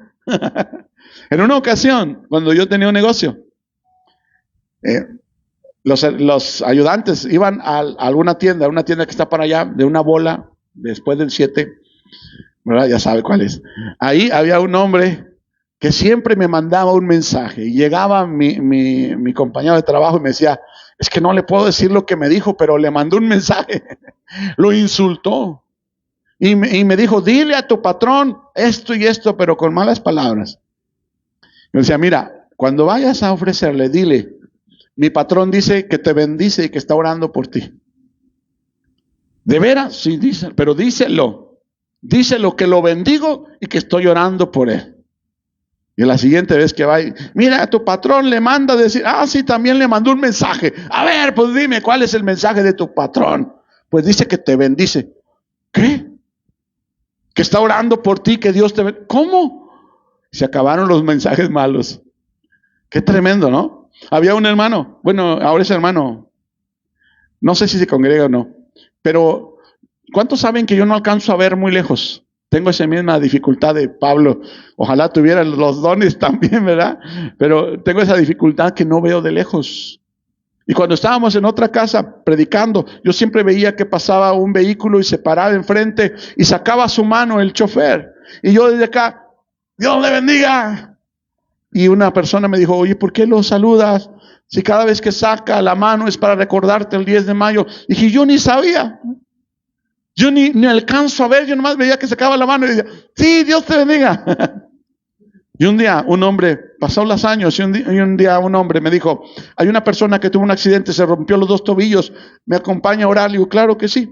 En una ocasión, cuando yo tenía un negocio, los ayudantes iban a alguna tienda, una tienda que está para allá, de una bola, después del 7, ¿verdad? Ya sabe cuál es. Ahí había un hombre que siempre me mandaba un mensaje. Y llegaba mi compañero de trabajo y me decía, es que no le puedo decir lo que me dijo, pero le mandó un mensaje. Lo insultó. Y me dijo, dile a tu patrón esto y esto, pero con malas palabras. Me decía, mira, cuando vayas a ofrecerle, dile, mi patrón dice que te bendice y que está orando por ti. ¿De veras? Sí, dice, pero díselo. Díselo que lo bendigo y que estoy orando por él. Y la siguiente vez que va, mira, tu patrón le manda a decir, sí, también le mandó un mensaje. A ver, pues dime, ¿cuál es el mensaje de tu patrón? Pues dice que te bendice. ¿Qué? Que está orando por ti, que Dios te bendice. ¿Cómo? Se acabaron los mensajes malos. Qué tremendo, ¿no? Había un hermano, bueno, ahora es hermano, no sé si se congrega o no, pero ¿cuántos saben que yo no alcanzo a ver muy lejos? Tengo esa misma dificultad de Pablo. Ojalá tuviera los dones también, ¿verdad? Pero tengo esa dificultad que no veo de lejos. Y cuando estábamos en otra casa predicando, yo siempre veía que pasaba un vehículo y se paraba enfrente y sacaba su mano el chofer. Y yo desde acá, Dios le bendiga. Y una persona me dijo, oye, ¿por qué lo saludas? Si cada vez que saca la mano es para recordarte el 10 de mayo. Dije, yo ni sabía. Yo ni alcanzo a ver, yo nomás veía que sacaba la mano y decía, sí, Dios te bendiga. Y un día un hombre, pasó los años, y un día un hombre me dijo, hay una persona que tuvo un accidente, se rompió los 2 tobillos, ¿me acompaña a orar? Le digo, claro que sí.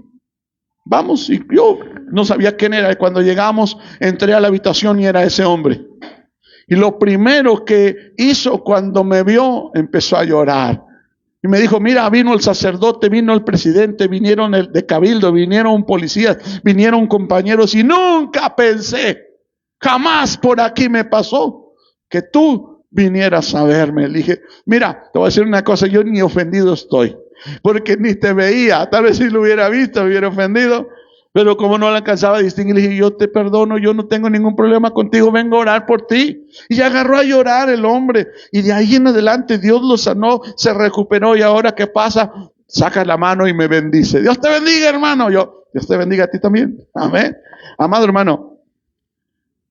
Vamos, y yo no sabía quién era. Y cuando llegamos, entré a la habitación y era ese hombre. Y lo primero que hizo cuando me vio, empezó a llorar. Y me dijo, mira, vino el sacerdote, vino el presidente, vinieron el de cabildo, vinieron policías, vinieron compañeros y nunca pensé, jamás por aquí me pasó que tú vinieras a verme. Le dije, mira, te voy a decir una cosa, yo ni ofendido estoy, porque ni te veía. Tal vez si lo hubiera visto, me hubiera ofendido. Pero como no la alcanzaba a distinguir, le dije, yo te perdono, yo no tengo ningún problema contigo, vengo a orar por ti. Y agarró a llorar el hombre. Y de ahí en adelante Dios lo sanó, se recuperó. Y ahora, ¿qué pasa? Saca la mano y me bendice. Dios te bendiga, hermano. Yo, Dios te bendiga a ti también. Amén. Amado hermano,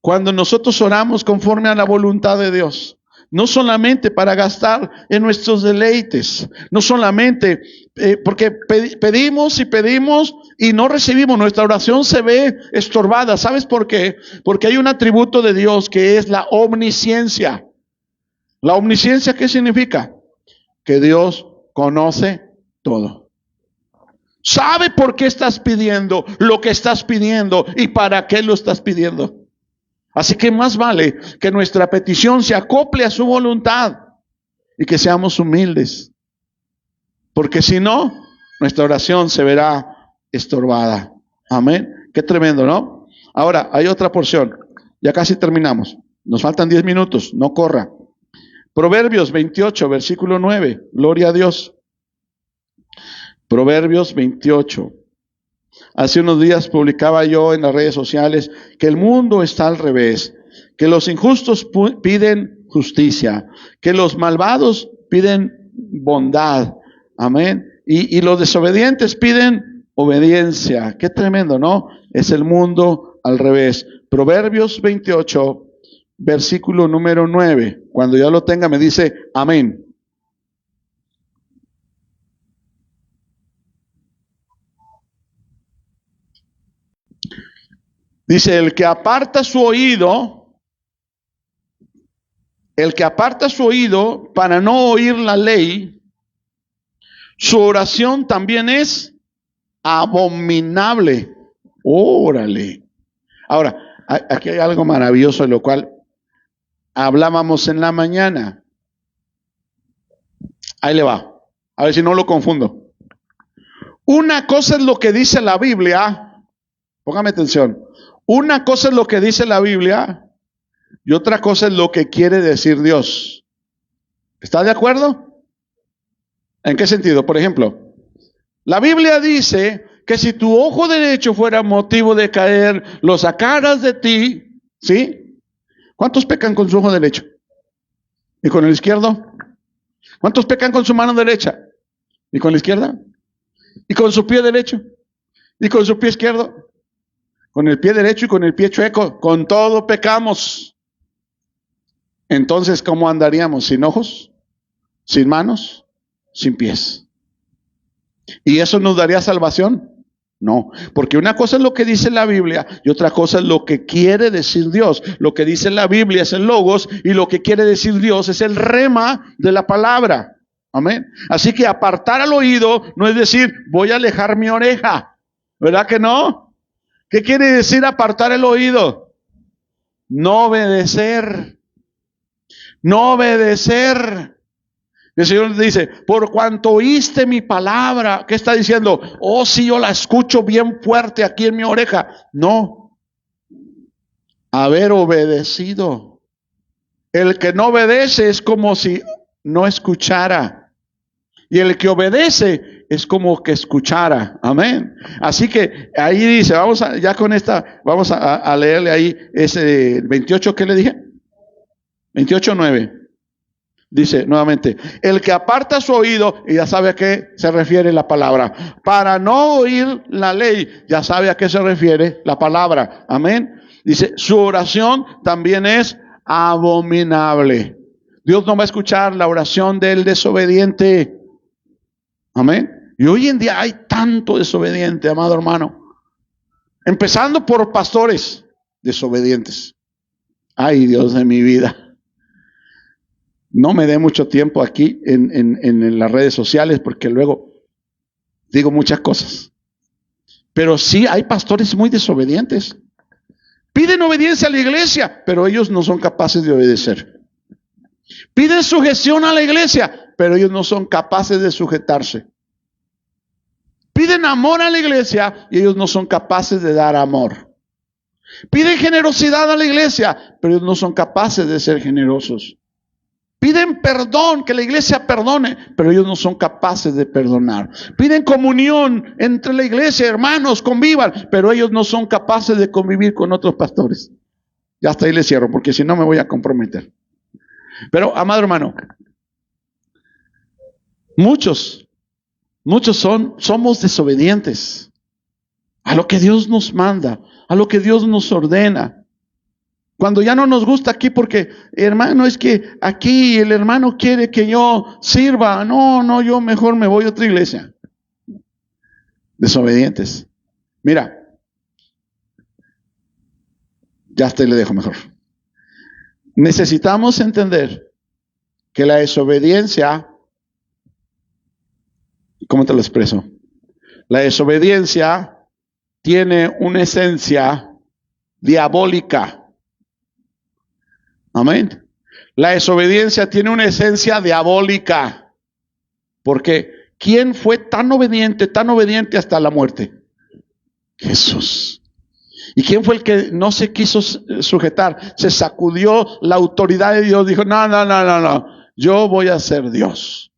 cuando nosotros oramos conforme a la voluntad de Dios, no solamente para gastar en nuestros deleites, no solamente porque pedimos y pedimos y no recibimos, nuestra oración se ve estorbada. ¿Sabes por qué? Porque hay un atributo de Dios que es la omnisciencia. ¿La omnisciencia qué significa? Que Dios conoce todo. Sabe por qué estás pidiendo lo que estás pidiendo y para qué lo estás pidiendo. Así que más vale que nuestra petición se acople a su voluntad y que seamos humildes. Porque si no, nuestra oración se verá estorbada. Amén. Qué tremendo, ¿no? Ahora, hay otra porción. Ya casi terminamos. Nos faltan 10 minutos. No corra. Proverbios 28, versículo 9. Gloria a Dios. Proverbios 28. Hace unos días publicaba yo en las redes sociales que el mundo está al revés, que los injustos piden justicia, que los malvados piden bondad, amén, y los desobedientes piden obediencia. Qué tremendo, ¿no? Es el mundo al revés. Proverbios 28, versículo número 9. Cuando ya lo tenga me dice amén. Dice, el que aparta su oído para no oír la ley, su oración también es abominable. Órale. Ahora, aquí hay algo maravilloso de lo cual hablábamos en la mañana. Ahí le va. A ver si no lo confundo. Una cosa es lo que dice la Biblia. Póngame atención. Una cosa es lo que dice la Biblia y otra cosa es lo que quiere decir Dios. ¿Está de acuerdo? ¿En qué sentido? Por ejemplo, la Biblia dice que si tu ojo derecho fuera motivo de caer, lo sacaras de ti, ¿sí? ¿Cuántos pecan con su ojo derecho? ¿Y con el izquierdo? ¿Cuántos pecan con su mano derecha? ¿Y con la izquierda? ¿Y con su pie derecho? ¿Y con su pie izquierdo? Con el pie derecho y con el pie chueco, con todo pecamos. Entonces, ¿cómo andaríamos? ¿Sin ojos? ¿Sin manos? ¿Sin pies? ¿Y eso nos daría salvación? No, porque una cosa es lo que dice la Biblia y otra cosa es lo que quiere decir Dios. Lo que dice la Biblia es el logos y lo que quiere decir Dios es el rema de la palabra. Amén. Así que apartar al oído no es decir, voy a alejar mi oreja. ¿Verdad que no? ¿Qué quiere decir apartar el oído? No obedecer. No obedecer. El Señor dice, por cuanto oíste mi palabra, ¿qué está diciendo? Oh, si yo la escucho bien fuerte aquí en mi oreja. No. Haber obedecido. El que no obedece es como si no escuchara. Y el que obedece es como que escuchara. Amén. Así que ahí dice, vamos a leerle ahí ese 28, ¿qué le dije? 28:9. Dice nuevamente, el que aparta su oído, y ya sabe a qué se refiere la palabra, para no oír la ley, ya sabe a qué se refiere la palabra. Amén. Dice, su oración también es abominable. Dios no va a escuchar la oración del desobediente. Amén. Y hoy en día hay tanto desobediente, amado hermano. Empezando por pastores desobedientes. Ay, Dios de mi vida. No me dé mucho tiempo aquí en las redes sociales porque luego digo muchas cosas. Pero sí hay pastores muy desobedientes. Piden obediencia a la iglesia, pero ellos no son capaces de obedecer. Piden sujeción a la iglesia, pero ellos no son capaces de sujetarse. Piden amor a la iglesia y ellos no son capaces de dar amor. Piden generosidad a la iglesia, pero ellos no son capaces de ser generosos. Piden perdón, que la iglesia perdone, pero ellos no son capaces de perdonar. Piden comunión entre la iglesia, hermanos, convivan, pero ellos no son capaces de convivir con otros pastores. Ya hasta ahí les cierro, porque si no me voy a comprometer. Pero, amado hermano, muchos somos desobedientes a lo que Dios nos manda, a lo que Dios nos ordena. Cuando ya no nos gusta aquí porque, hermano, es que aquí el hermano quiere que yo sirva. No, yo mejor me voy a otra iglesia. Desobedientes. Mira, ya hasta ahí le dejo mejor. Necesitamos entender que la desobediencia, ¿cómo te lo expreso? La desobediencia tiene una esencia diabólica. Amén. La desobediencia tiene una esencia diabólica. Porque ¿quién fue tan obediente hasta la muerte? Jesús. ¿Y quién fue el que no se quiso sujetar? Se sacudió la autoridad de Dios. Dijo, no. Yo voy a ser Dios.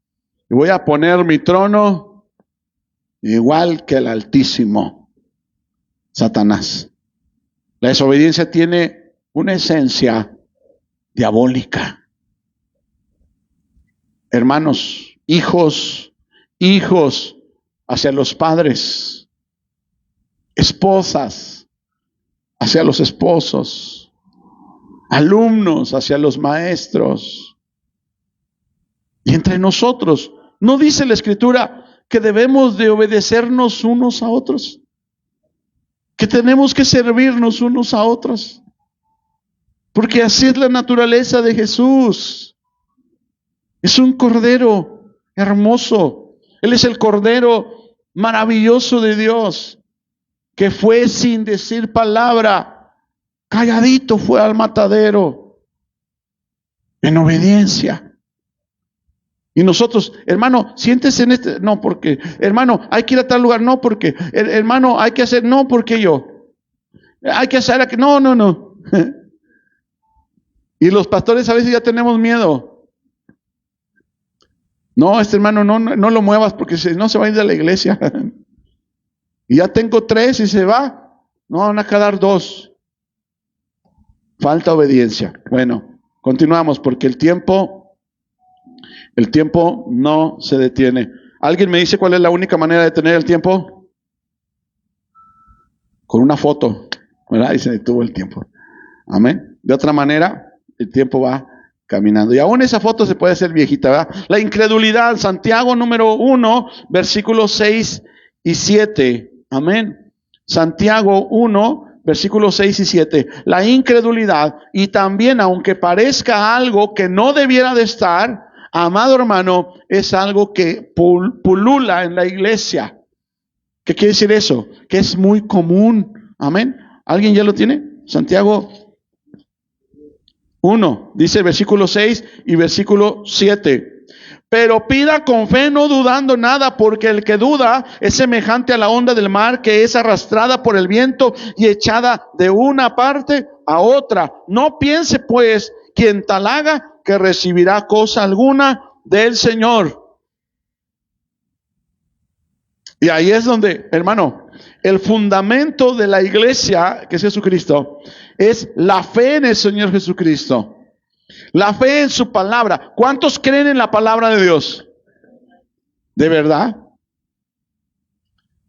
Y voy a poner mi trono igual que el Altísimo, Satanás. La desobediencia tiene una esencia diabólica. Hermanos, hijos hacia los padres, esposas hacia los esposos, alumnos hacia los maestros. Y entre nosotros, ¿no dice la Escritura que debemos de obedecernos unos a otros? Que tenemos que servirnos unos a otros. Porque así es la naturaleza de Jesús. Es un cordero hermoso. Él es el cordero maravilloso de Dios, que fue sin decir palabra, calladito fue al matadero, en obediencia. Y nosotros, hermano, siéntese en este, no porque, hermano, hay que ir a tal lugar, no porque, hermano, hay que hacer, no porque yo, hay que hacer, no. Y los pastores a veces ya tenemos miedo. No, este hermano, no lo muevas porque si no se va a ir de la iglesia. Y ya tengo 3 y se va. No, van a quedar 2. Falta obediencia. Bueno, continuamos porque el tiempo no se detiene. ¿Alguien me dice cuál es la única manera de tener el tiempo? Con una foto, ¿verdad? Y se detuvo el tiempo. Amén. De otra manera, el tiempo va caminando. Y aún esa foto se puede hacer viejita, ¿verdad? La incredulidad, Santiago número 1, versículos 6 y 7. Amén. Santiago 1, versículos 6 y 7. La incredulidad, y también aunque parezca algo que no debiera de estar, amado hermano, es algo que pulula en la iglesia. ¿Qué quiere decir eso? Que es muy común. Amén. ¿Alguien ya lo tiene? Santiago 1, dice versículo 6 y versículo 7. Pero pida con fe, no dudando nada, porque el que duda es semejante a la onda del mar, que es arrastrada por el viento y echada de una parte a otra. No piense pues quien tal haga que recibirá cosa alguna del Señor. Y ahí es donde, hermano, el fundamento de la iglesia, que es Jesucristo, es la fe en el Señor Jesucristo. La fe en su palabra. ¿Cuántos creen en la palabra de Dios? ¿De verdad?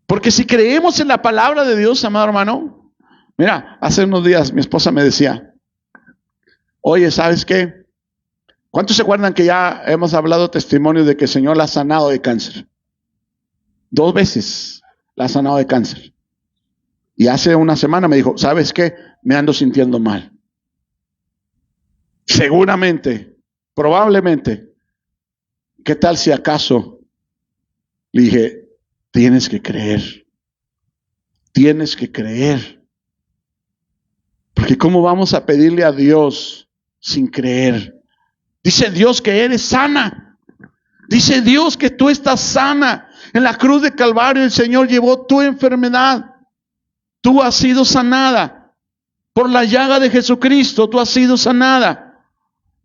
Porque si creemos en la palabra de Dios, amado hermano, mira, hace unos días mi esposa me decía, oye, ¿sabes qué? ¿Cuántos se acuerdan que ya hemos hablado testimonios de que el Señor la ha sanado de cáncer? 2 veces la ha sanado de cáncer. Y hace una semana me dijo, ¿sabes qué? Me ando sintiendo mal. Seguramente, probablemente, ¿qué tal si acaso? Le dije, tienes que creer. Porque Porque ¿cómo vamos a pedirle a Dios sin creer? Dice Dios que eres sana. Dice Dios que tú estás sana. En la cruz de Calvario el Señor llevó tu enfermedad. Tú has sido sanada. Por la llaga de Jesucristo tú has sido sanada.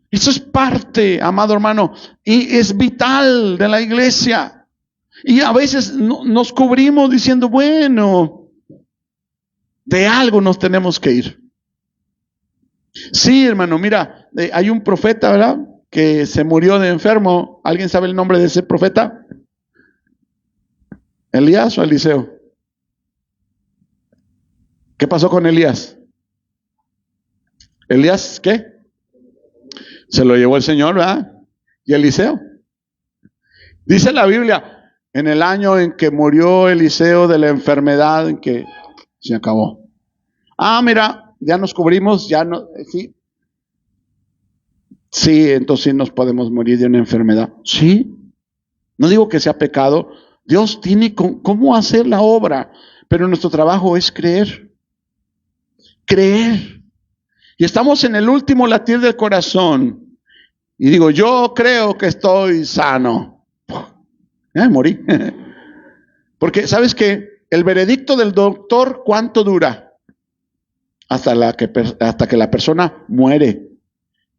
Eso es parte, amado hermano, y es vital de la iglesia. Y a veces nos cubrimos diciendo, bueno, de algo nos tenemos que ir. Sí, hermano, mira, hay un profeta, ¿verdad?, que se murió de enfermo. ¿Alguien sabe el nombre de ese profeta? ¿Elías o Eliseo? ¿Qué pasó con Elías? ¿Elías qué? Se lo llevó el Señor, ¿verdad? ¿Y Eliseo? Dice la Biblia, en el año en que murió Eliseo de la enfermedad, en que se acabó. Mira, ya nos cubrimos, ya no, sí. Sí, entonces sí nos podemos morir de una enfermedad. Sí, no digo que sea pecado. Dios tiene cómo hacer la obra, pero nuestro trabajo es creer. Creer. Y estamos en el último latir del corazón. Y digo, yo creo que estoy sano. Morí. Porque, ¿sabes qué? El veredicto del doctor, ¿cuánto dura? Hasta que la persona muere.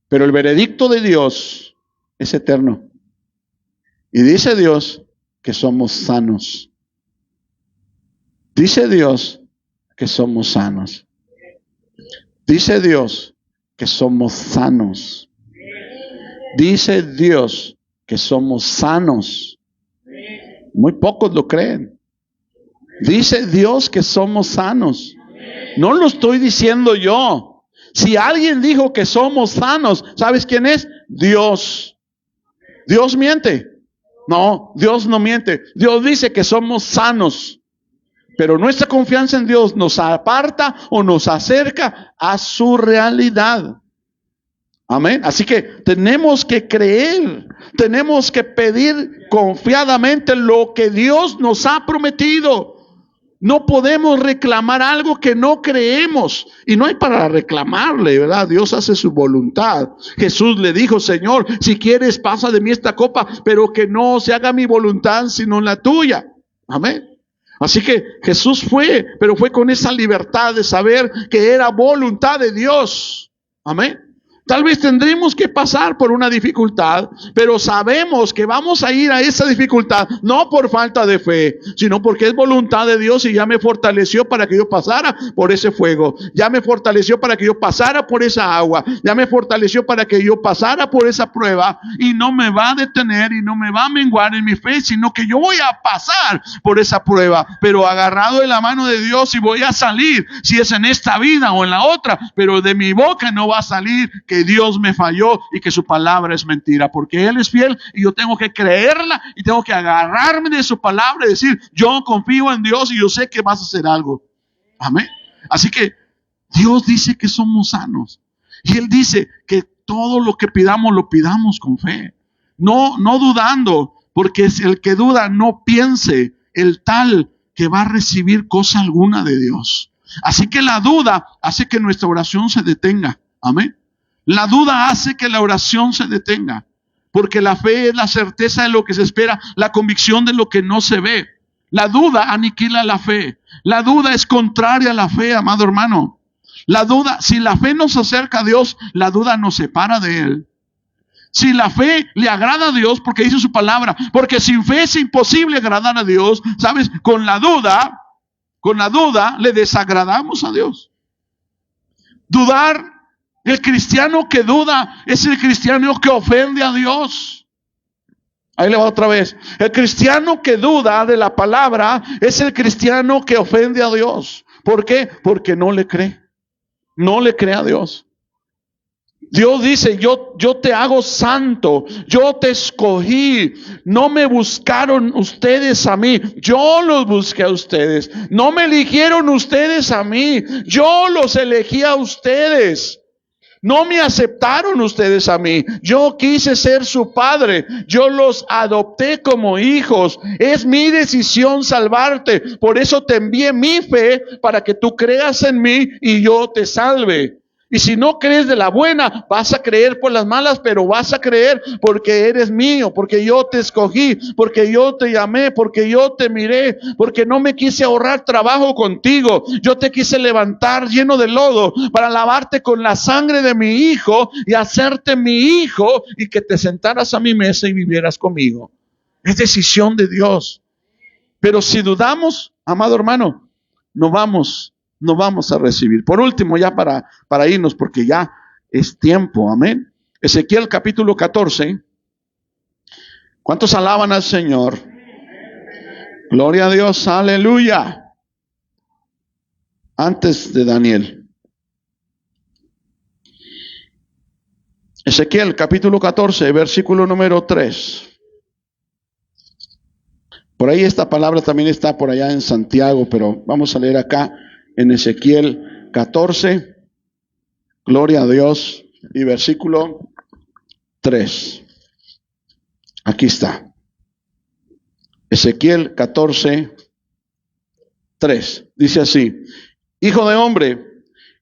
Pero el veredicto de Dios es eterno. Y dice Dios que somos sanos. Dice Dios que somos sanos. Dice Dios que somos sanos. Dice Dios que somos sanos. Muy pocos lo creen. Dice Dios que somos sanos. No lo estoy diciendo yo. Si alguien dijo que somos sanos, ¿sabes quién es? Dios. ¿Dios miente? No, Dios no miente. Dios dice que somos sanos. Pero nuestra confianza en Dios nos aparta o nos acerca a su realidad. Amén. Así que tenemos que creer, tenemos que pedir confiadamente lo que Dios nos ha prometido. No podemos reclamar algo que no creemos. Y no hay para reclamarle, ¿verdad? Dios hace su voluntad. Jesús le dijo, Señor, si quieres pasa de mí esta copa, pero que no se haga mi voluntad sino la tuya. Amén. Así que Jesús fue, pero fue con esa libertad de saber que era voluntad de Dios. Amén. Tal vez tendremos que pasar por una dificultad, pero sabemos que vamos a ir a esa dificultad, no por falta de fe, sino porque es voluntad de Dios y ya me fortaleció para que yo pasara por ese fuego, ya me fortaleció para que yo pasara por esa agua, ya me fortaleció para que yo pasara por esa prueba y no me va a detener y no me va a menguar en mi fe, sino que yo voy a pasar por esa prueba, pero agarrado de la mano de Dios y voy a salir, si es en esta vida o en la otra, pero de mi boca no va a salir que Dios me falló y que su palabra es mentira, porque Él es fiel y yo tengo que creerla y tengo que agarrarme de su palabra y decir, yo confío en Dios y yo sé que vas a hacer algo. Amén. Así que Dios dice que somos sanos y Él dice que todo lo que pidamos lo pidamos con fe, no dudando, porque es el que duda no piense el tal que va a recibir cosa alguna de Dios. Así que la duda hace que nuestra oración se detenga. Amén. La duda hace que la oración se detenga, porque la fe es la certeza de lo que se espera, la convicción de lo que no se ve. La duda aniquila la fe. La duda es contraria a la fe, amado hermano. La duda, si la fe nos acerca a Dios, la duda nos separa de Él. Si la fe le agrada a Dios, porque dice su palabra, porque sin fe es imposible agradar a Dios, ¿sabes? Con la duda le desagradamos a Dios. Dudar. El cristiano que duda es el cristiano que ofende a Dios. Ahí le va otra vez. El cristiano que duda de la palabra es el cristiano que ofende a Dios. ¿Por qué? Porque no le cree. No le cree a Dios. Dios dice, yo te hago santo, yo te escogí, no me buscaron ustedes a mí, yo los busqué a ustedes. No me eligieron ustedes a mí, yo los elegí a ustedes. No me aceptaron ustedes a mí. Yo quise ser su padre. Yo los adopté como hijos. Es mi decisión salvarte. Por eso te envié mi fe para que tú creas en mí y yo te salve. Y si no crees de la buena, vas a creer por las malas, pero vas a creer porque eres mío, porque yo te escogí, porque yo te llamé, porque yo te miré, porque no me quise ahorrar trabajo contigo. Yo te quise levantar lleno de lodo para lavarte con la sangre de mi hijo y hacerte mi hijo y que te sentaras a mi mesa y vivieras conmigo. Es decisión de Dios. Pero si dudamos, amado hermano, no vamos a recibir. Por último, ya para irnos, porque ya es tiempo, amén. Ezequiel capítulo 14. ¿Cuántos alaban al Señor? Gloria a Dios, aleluya. Antes de Daniel. Ezequiel capítulo 14, versículo número 3. Por ahí esta palabra también está por allá en Santiago, pero vamos a leer acá en Ezequiel 14, gloria a Dios, y versículo 3. Aquí está. Ezequiel 14, 3. Dice así: Hijo de hombre,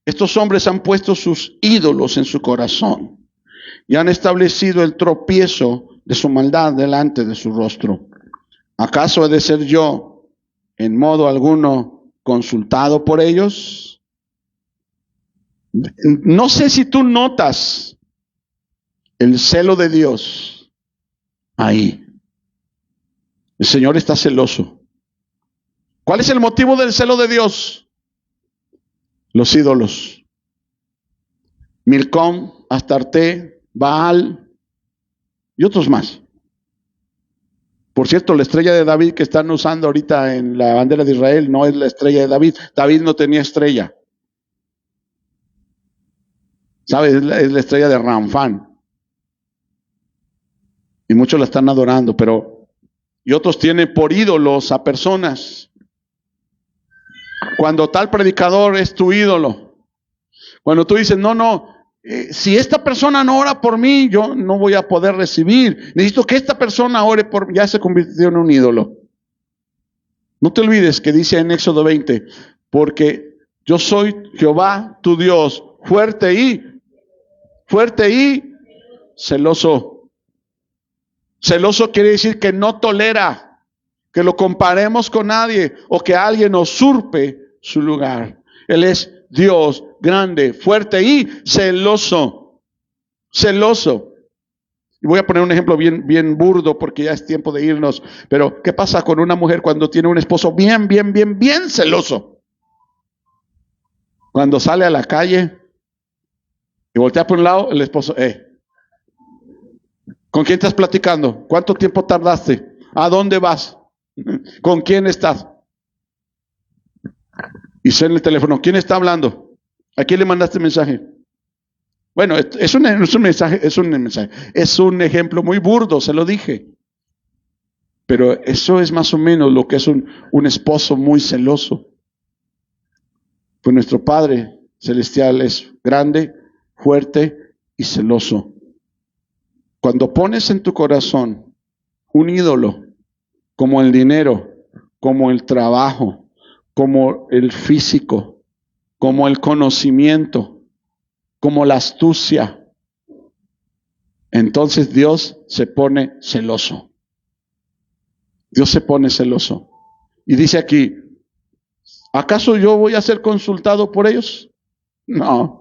estos hombres han puesto sus ídolos en su corazón y han establecido el tropiezo de su maldad delante de su rostro. ¿Acaso he de ser yo en modo alguno consultado por ellos? No sé si tú notas el celo de Dios ahí. El Señor está celoso. ¿Cuál es el motivo del celo de Dios? Los ídolos. Milcom, Astarte, Baal y otros más. Por cierto, la estrella de David que están usando ahorita en la bandera de Israel no es la estrella de David. David no tenía estrella. ¿Sabes? Es la estrella de Ramfán. Y muchos la están adorando, y otros tienen por ídolos a personas. Cuando tal predicador es tu ídolo, cuando tú dices, si esta persona no ora por mí, yo no voy a poder recibir. Necesito que esta persona ore por mí. Ya se convirtió en un ídolo. No te olvides que dice en Éxodo 20, porque yo soy Jehová tu Dios, fuerte y celoso. Celoso quiere decir que no tolera que lo comparemos con nadie o que alguien usurpe su lugar. Él es Dios grande, fuerte y celoso. Celoso. Y voy a poner un ejemplo bien burdo porque ya es tiempo de irnos. Pero ¿qué pasa con una mujer cuando tiene un esposo bien celoso? Cuando sale a la calle y voltea por un lado, el esposo, ¿con quién estás platicando? ¿Cuánto tiempo tardaste? ¿A dónde vas? ¿Con quién estás? Y suena el teléfono. ¿Quién está hablando? ¿A quién le mandaste mensaje? Bueno, es un mensaje. Es un ejemplo muy burdo, se lo dije. Pero eso es más o menos lo que es un esposo muy celoso. Pues nuestro Padre Celestial es grande, fuerte y celoso. Cuando pones en tu corazón un ídolo, como el dinero, como el trabajo, como el físico, como el conocimiento, como la astucia, entonces Dios se pone celoso. Dios se pone celoso. Y dice aquí, ¿acaso yo voy a ser consultado por ellos? No.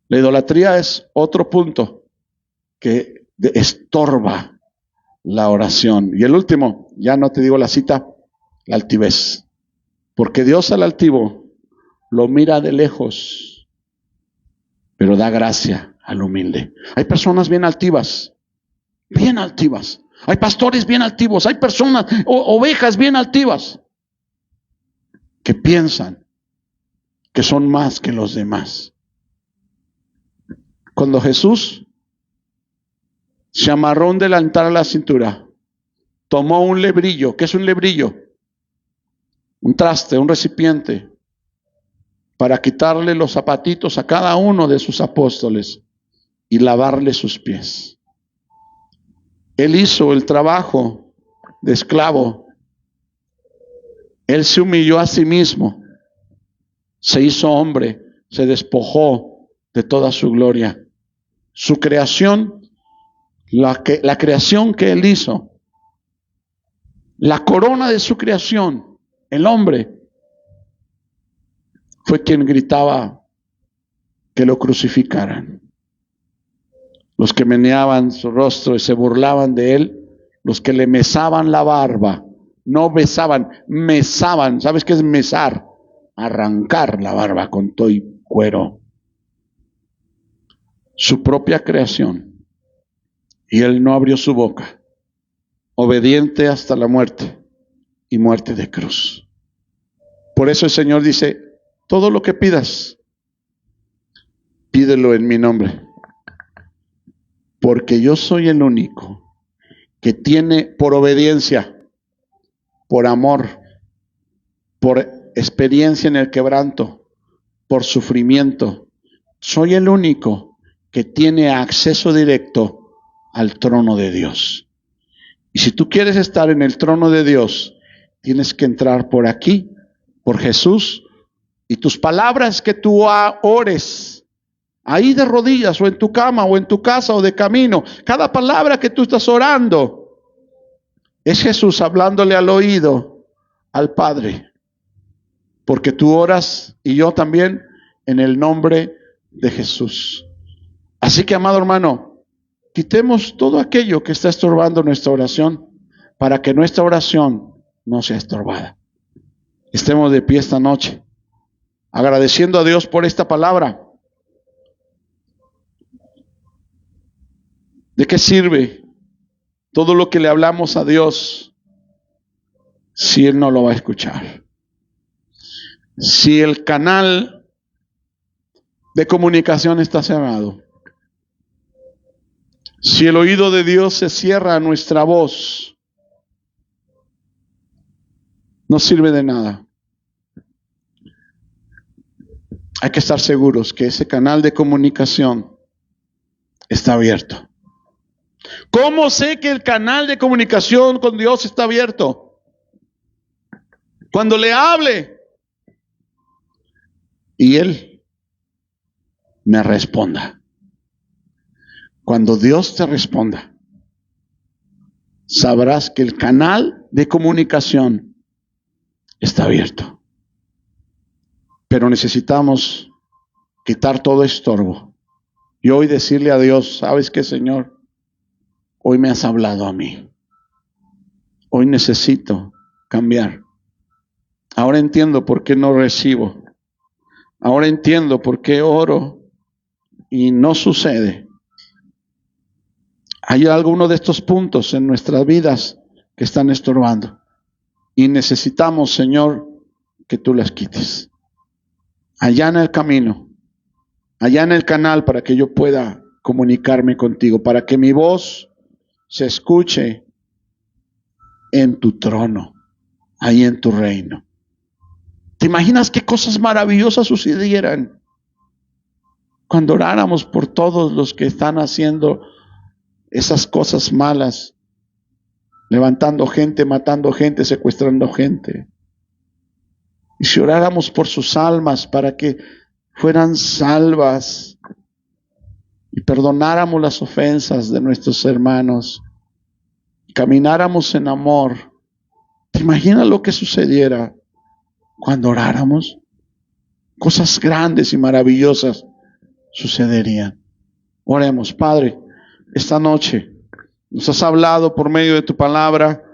La idolatría es otro punto que estorba la oración. Y el último, ya no te digo la cita, la altivez. Porque Dios al altivo lo mira de lejos, pero da gracia al humilde. Hay personas bien altivas. Hay pastores bien altivos, hay personas, ovejas bien altivas, que piensan que son más que los demás. Cuando Jesús se amarró un delantal a la cintura, tomó un lebrillo. ¿Qué es un lebrillo? Un traste, un recipiente. para quitarle los zapatitos a cada uno de sus apóstoles y lavarle sus pies. Él hizo el trabajo de esclavo. Él se humilló a sí mismo, se hizo hombre, se despojó de toda su gloria. Su creación, la creación que Él hizo, la corona de su creación, el hombre, fue quien gritaba que lo crucificaran. Los que meneaban su rostro y se burlaban de Él, los que le mesaban la barba, no besaban, mesaban. ¿Sabes qué es mesar? Arrancar la barba con todo y cuero. Su propia creación. Y Él no abrió su boca. Obediente hasta la muerte y muerte de cruz. Por eso el Señor dice, todo lo que pidas, pídelo en mi nombre. Porque yo soy el único que tiene por obediencia, por amor, por experiencia en el quebranto, por sufrimiento. Soy el único que tiene acceso directo al trono de Dios. Y si tú quieres estar en el trono de Dios, tienes que entrar por aquí, por Jesús, y tus palabras que tú ores, ahí de rodillas, o en tu cama, o en tu casa, o de camino, cada palabra que tú estás orando, es Jesús hablándole al oído al Padre. Porque tú oras, y yo también, en el nombre de Jesús. Así que, amado hermano, quitemos todo aquello que está estorbando nuestra oración, para que nuestra oración no sea estorbada. Estemos de pie esta noche, agradeciendo a Dios por esta palabra. ¿De qué sirve todo lo que le hablamos a Dios si Él no lo va a escuchar? Si el canal de comunicación está cerrado, si el oído de Dios se cierra a nuestra voz, no sirve de nada. Hay que estar seguros que ese canal de comunicación está abierto. ¿Cómo sé que el canal de comunicación con Dios está abierto? Cuando le hable y Él me responda. Cuando Dios te responda, sabrás que el canal de comunicación está abierto. Pero necesitamos quitar todo estorbo. Y hoy decirle a Dios, ¿sabes qué, Señor? Hoy me has hablado a mí. Hoy necesito cambiar. Ahora entiendo por qué no recibo. Ahora entiendo por qué oro y no sucede. Hay algunos de estos puntos en nuestras vidas que están estorbando. Y necesitamos, Señor, que tú las quites. Allana el camino. Allana el canal para que yo pueda comunicarme contigo. Para que mi voz se escuche en tu trono, ahí en tu reino. ¿Te imaginas qué cosas maravillosas sucedieran cuando oráramos por todos los que están haciendo esas cosas malas, levantando gente, matando gente, secuestrando gente? Y si oráramos por sus almas para que fueran salvas y perdonáramos las ofensas de nuestros hermanos, y camináramos en amor, ¿te imaginas lo que sucediera cuando oráramos? Cosas grandes y maravillosas sucederían. Oremos. Padre, esta noche nos has hablado por medio de tu palabra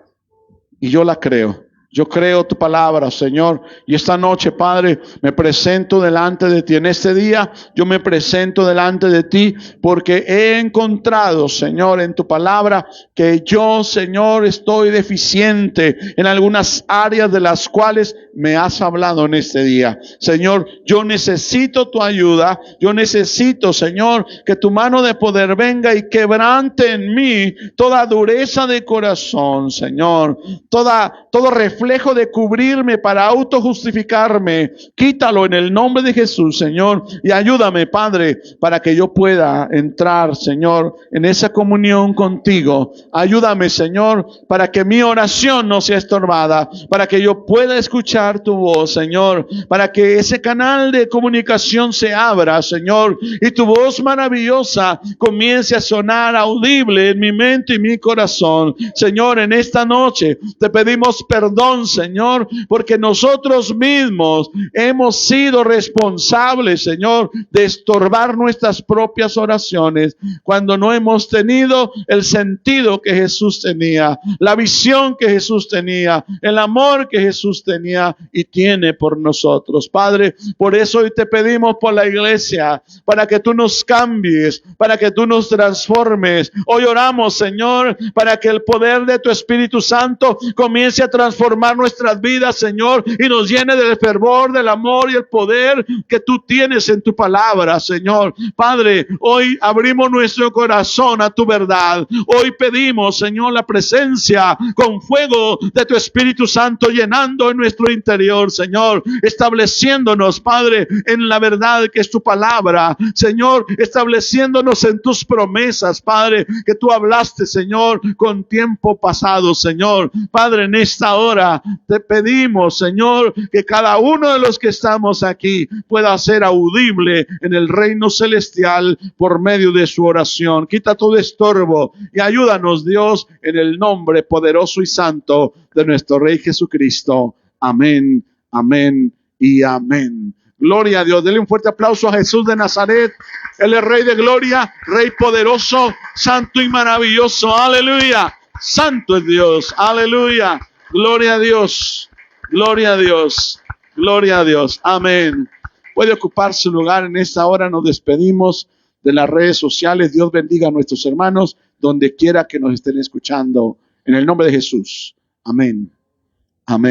y yo la creo. Yo creo tu palabra, Señor, y esta noche, Padre, me presento delante de ti. En este día yo me presento delante de ti porque he encontrado, Señor, en tu palabra que yo, Señor, estoy deficiente en algunas áreas de las cuales me has hablado en este día. Señor, yo necesito tu ayuda. Yo necesito, Señor, que tu mano de poder venga y quebrante en mí toda dureza de corazón, Señor, todo reflejo reflejo de cubrirme para autojustificarme. Quítalo en el nombre de Jesús, Señor, y ayúdame, Padre, para que yo pueda entrar, Señor, en esa comunión contigo. Ayúdame, Señor, para que mi oración no sea estorbada, para que yo pueda escuchar tu voz, Señor, para que ese canal de comunicación se abra, Señor, y tu voz maravillosa comience a sonar audible en mi mente y mi corazón. Señor, en esta noche te pedimos perdón, Señor, porque nosotros mismos hemos sido responsables, Señor, de estorbar nuestras propias oraciones cuando no hemos tenido el sentido que Jesús tenía, la visión que Jesús tenía, el amor que Jesús tenía y tiene por nosotros. Padre, por eso hoy te pedimos por la iglesia, para que tú nos cambies, para que tú nos transformes. Hoy oramos, Señor, para que el poder de tu Espíritu Santo comience a transformar nuestras vidas, Señor, y nos llene del fervor, del amor y el poder que tú tienes en tu palabra, Señor. Padre, hoy abrimos nuestro corazón a tu verdad. Hoy pedimos, Señor, la presencia con fuego de tu Espíritu Santo llenando en nuestro interior, Señor, estableciéndonos, Padre, en la verdad que es tu palabra, Señor, estableciéndonos en tus promesas, Padre, que tú hablaste, Señor, con tiempo pasado, Señor. Padre, en esta hora te pedimos, Señor, que cada uno de los que estamos aquí pueda ser audible en el reino celestial por medio de su oración. Quita todo estorbo y ayúdanos, Dios, en el nombre poderoso y santo de nuestro Rey Jesucristo. Amén, amén y amén. Gloria a Dios. Denle un fuerte aplauso a Jesús de Nazaret. Él es Rey de gloria, Rey poderoso, santo y maravilloso. Aleluya. Santo es Dios. Aleluya. Gloria a Dios. Gloria a Dios. Gloria a Dios. Amén. Puede ocupar su lugar en esta hora. Nos despedimos de las redes sociales. Dios bendiga a nuestros hermanos donde quiera que nos estén escuchando. En el nombre de Jesús. Amén. Amén.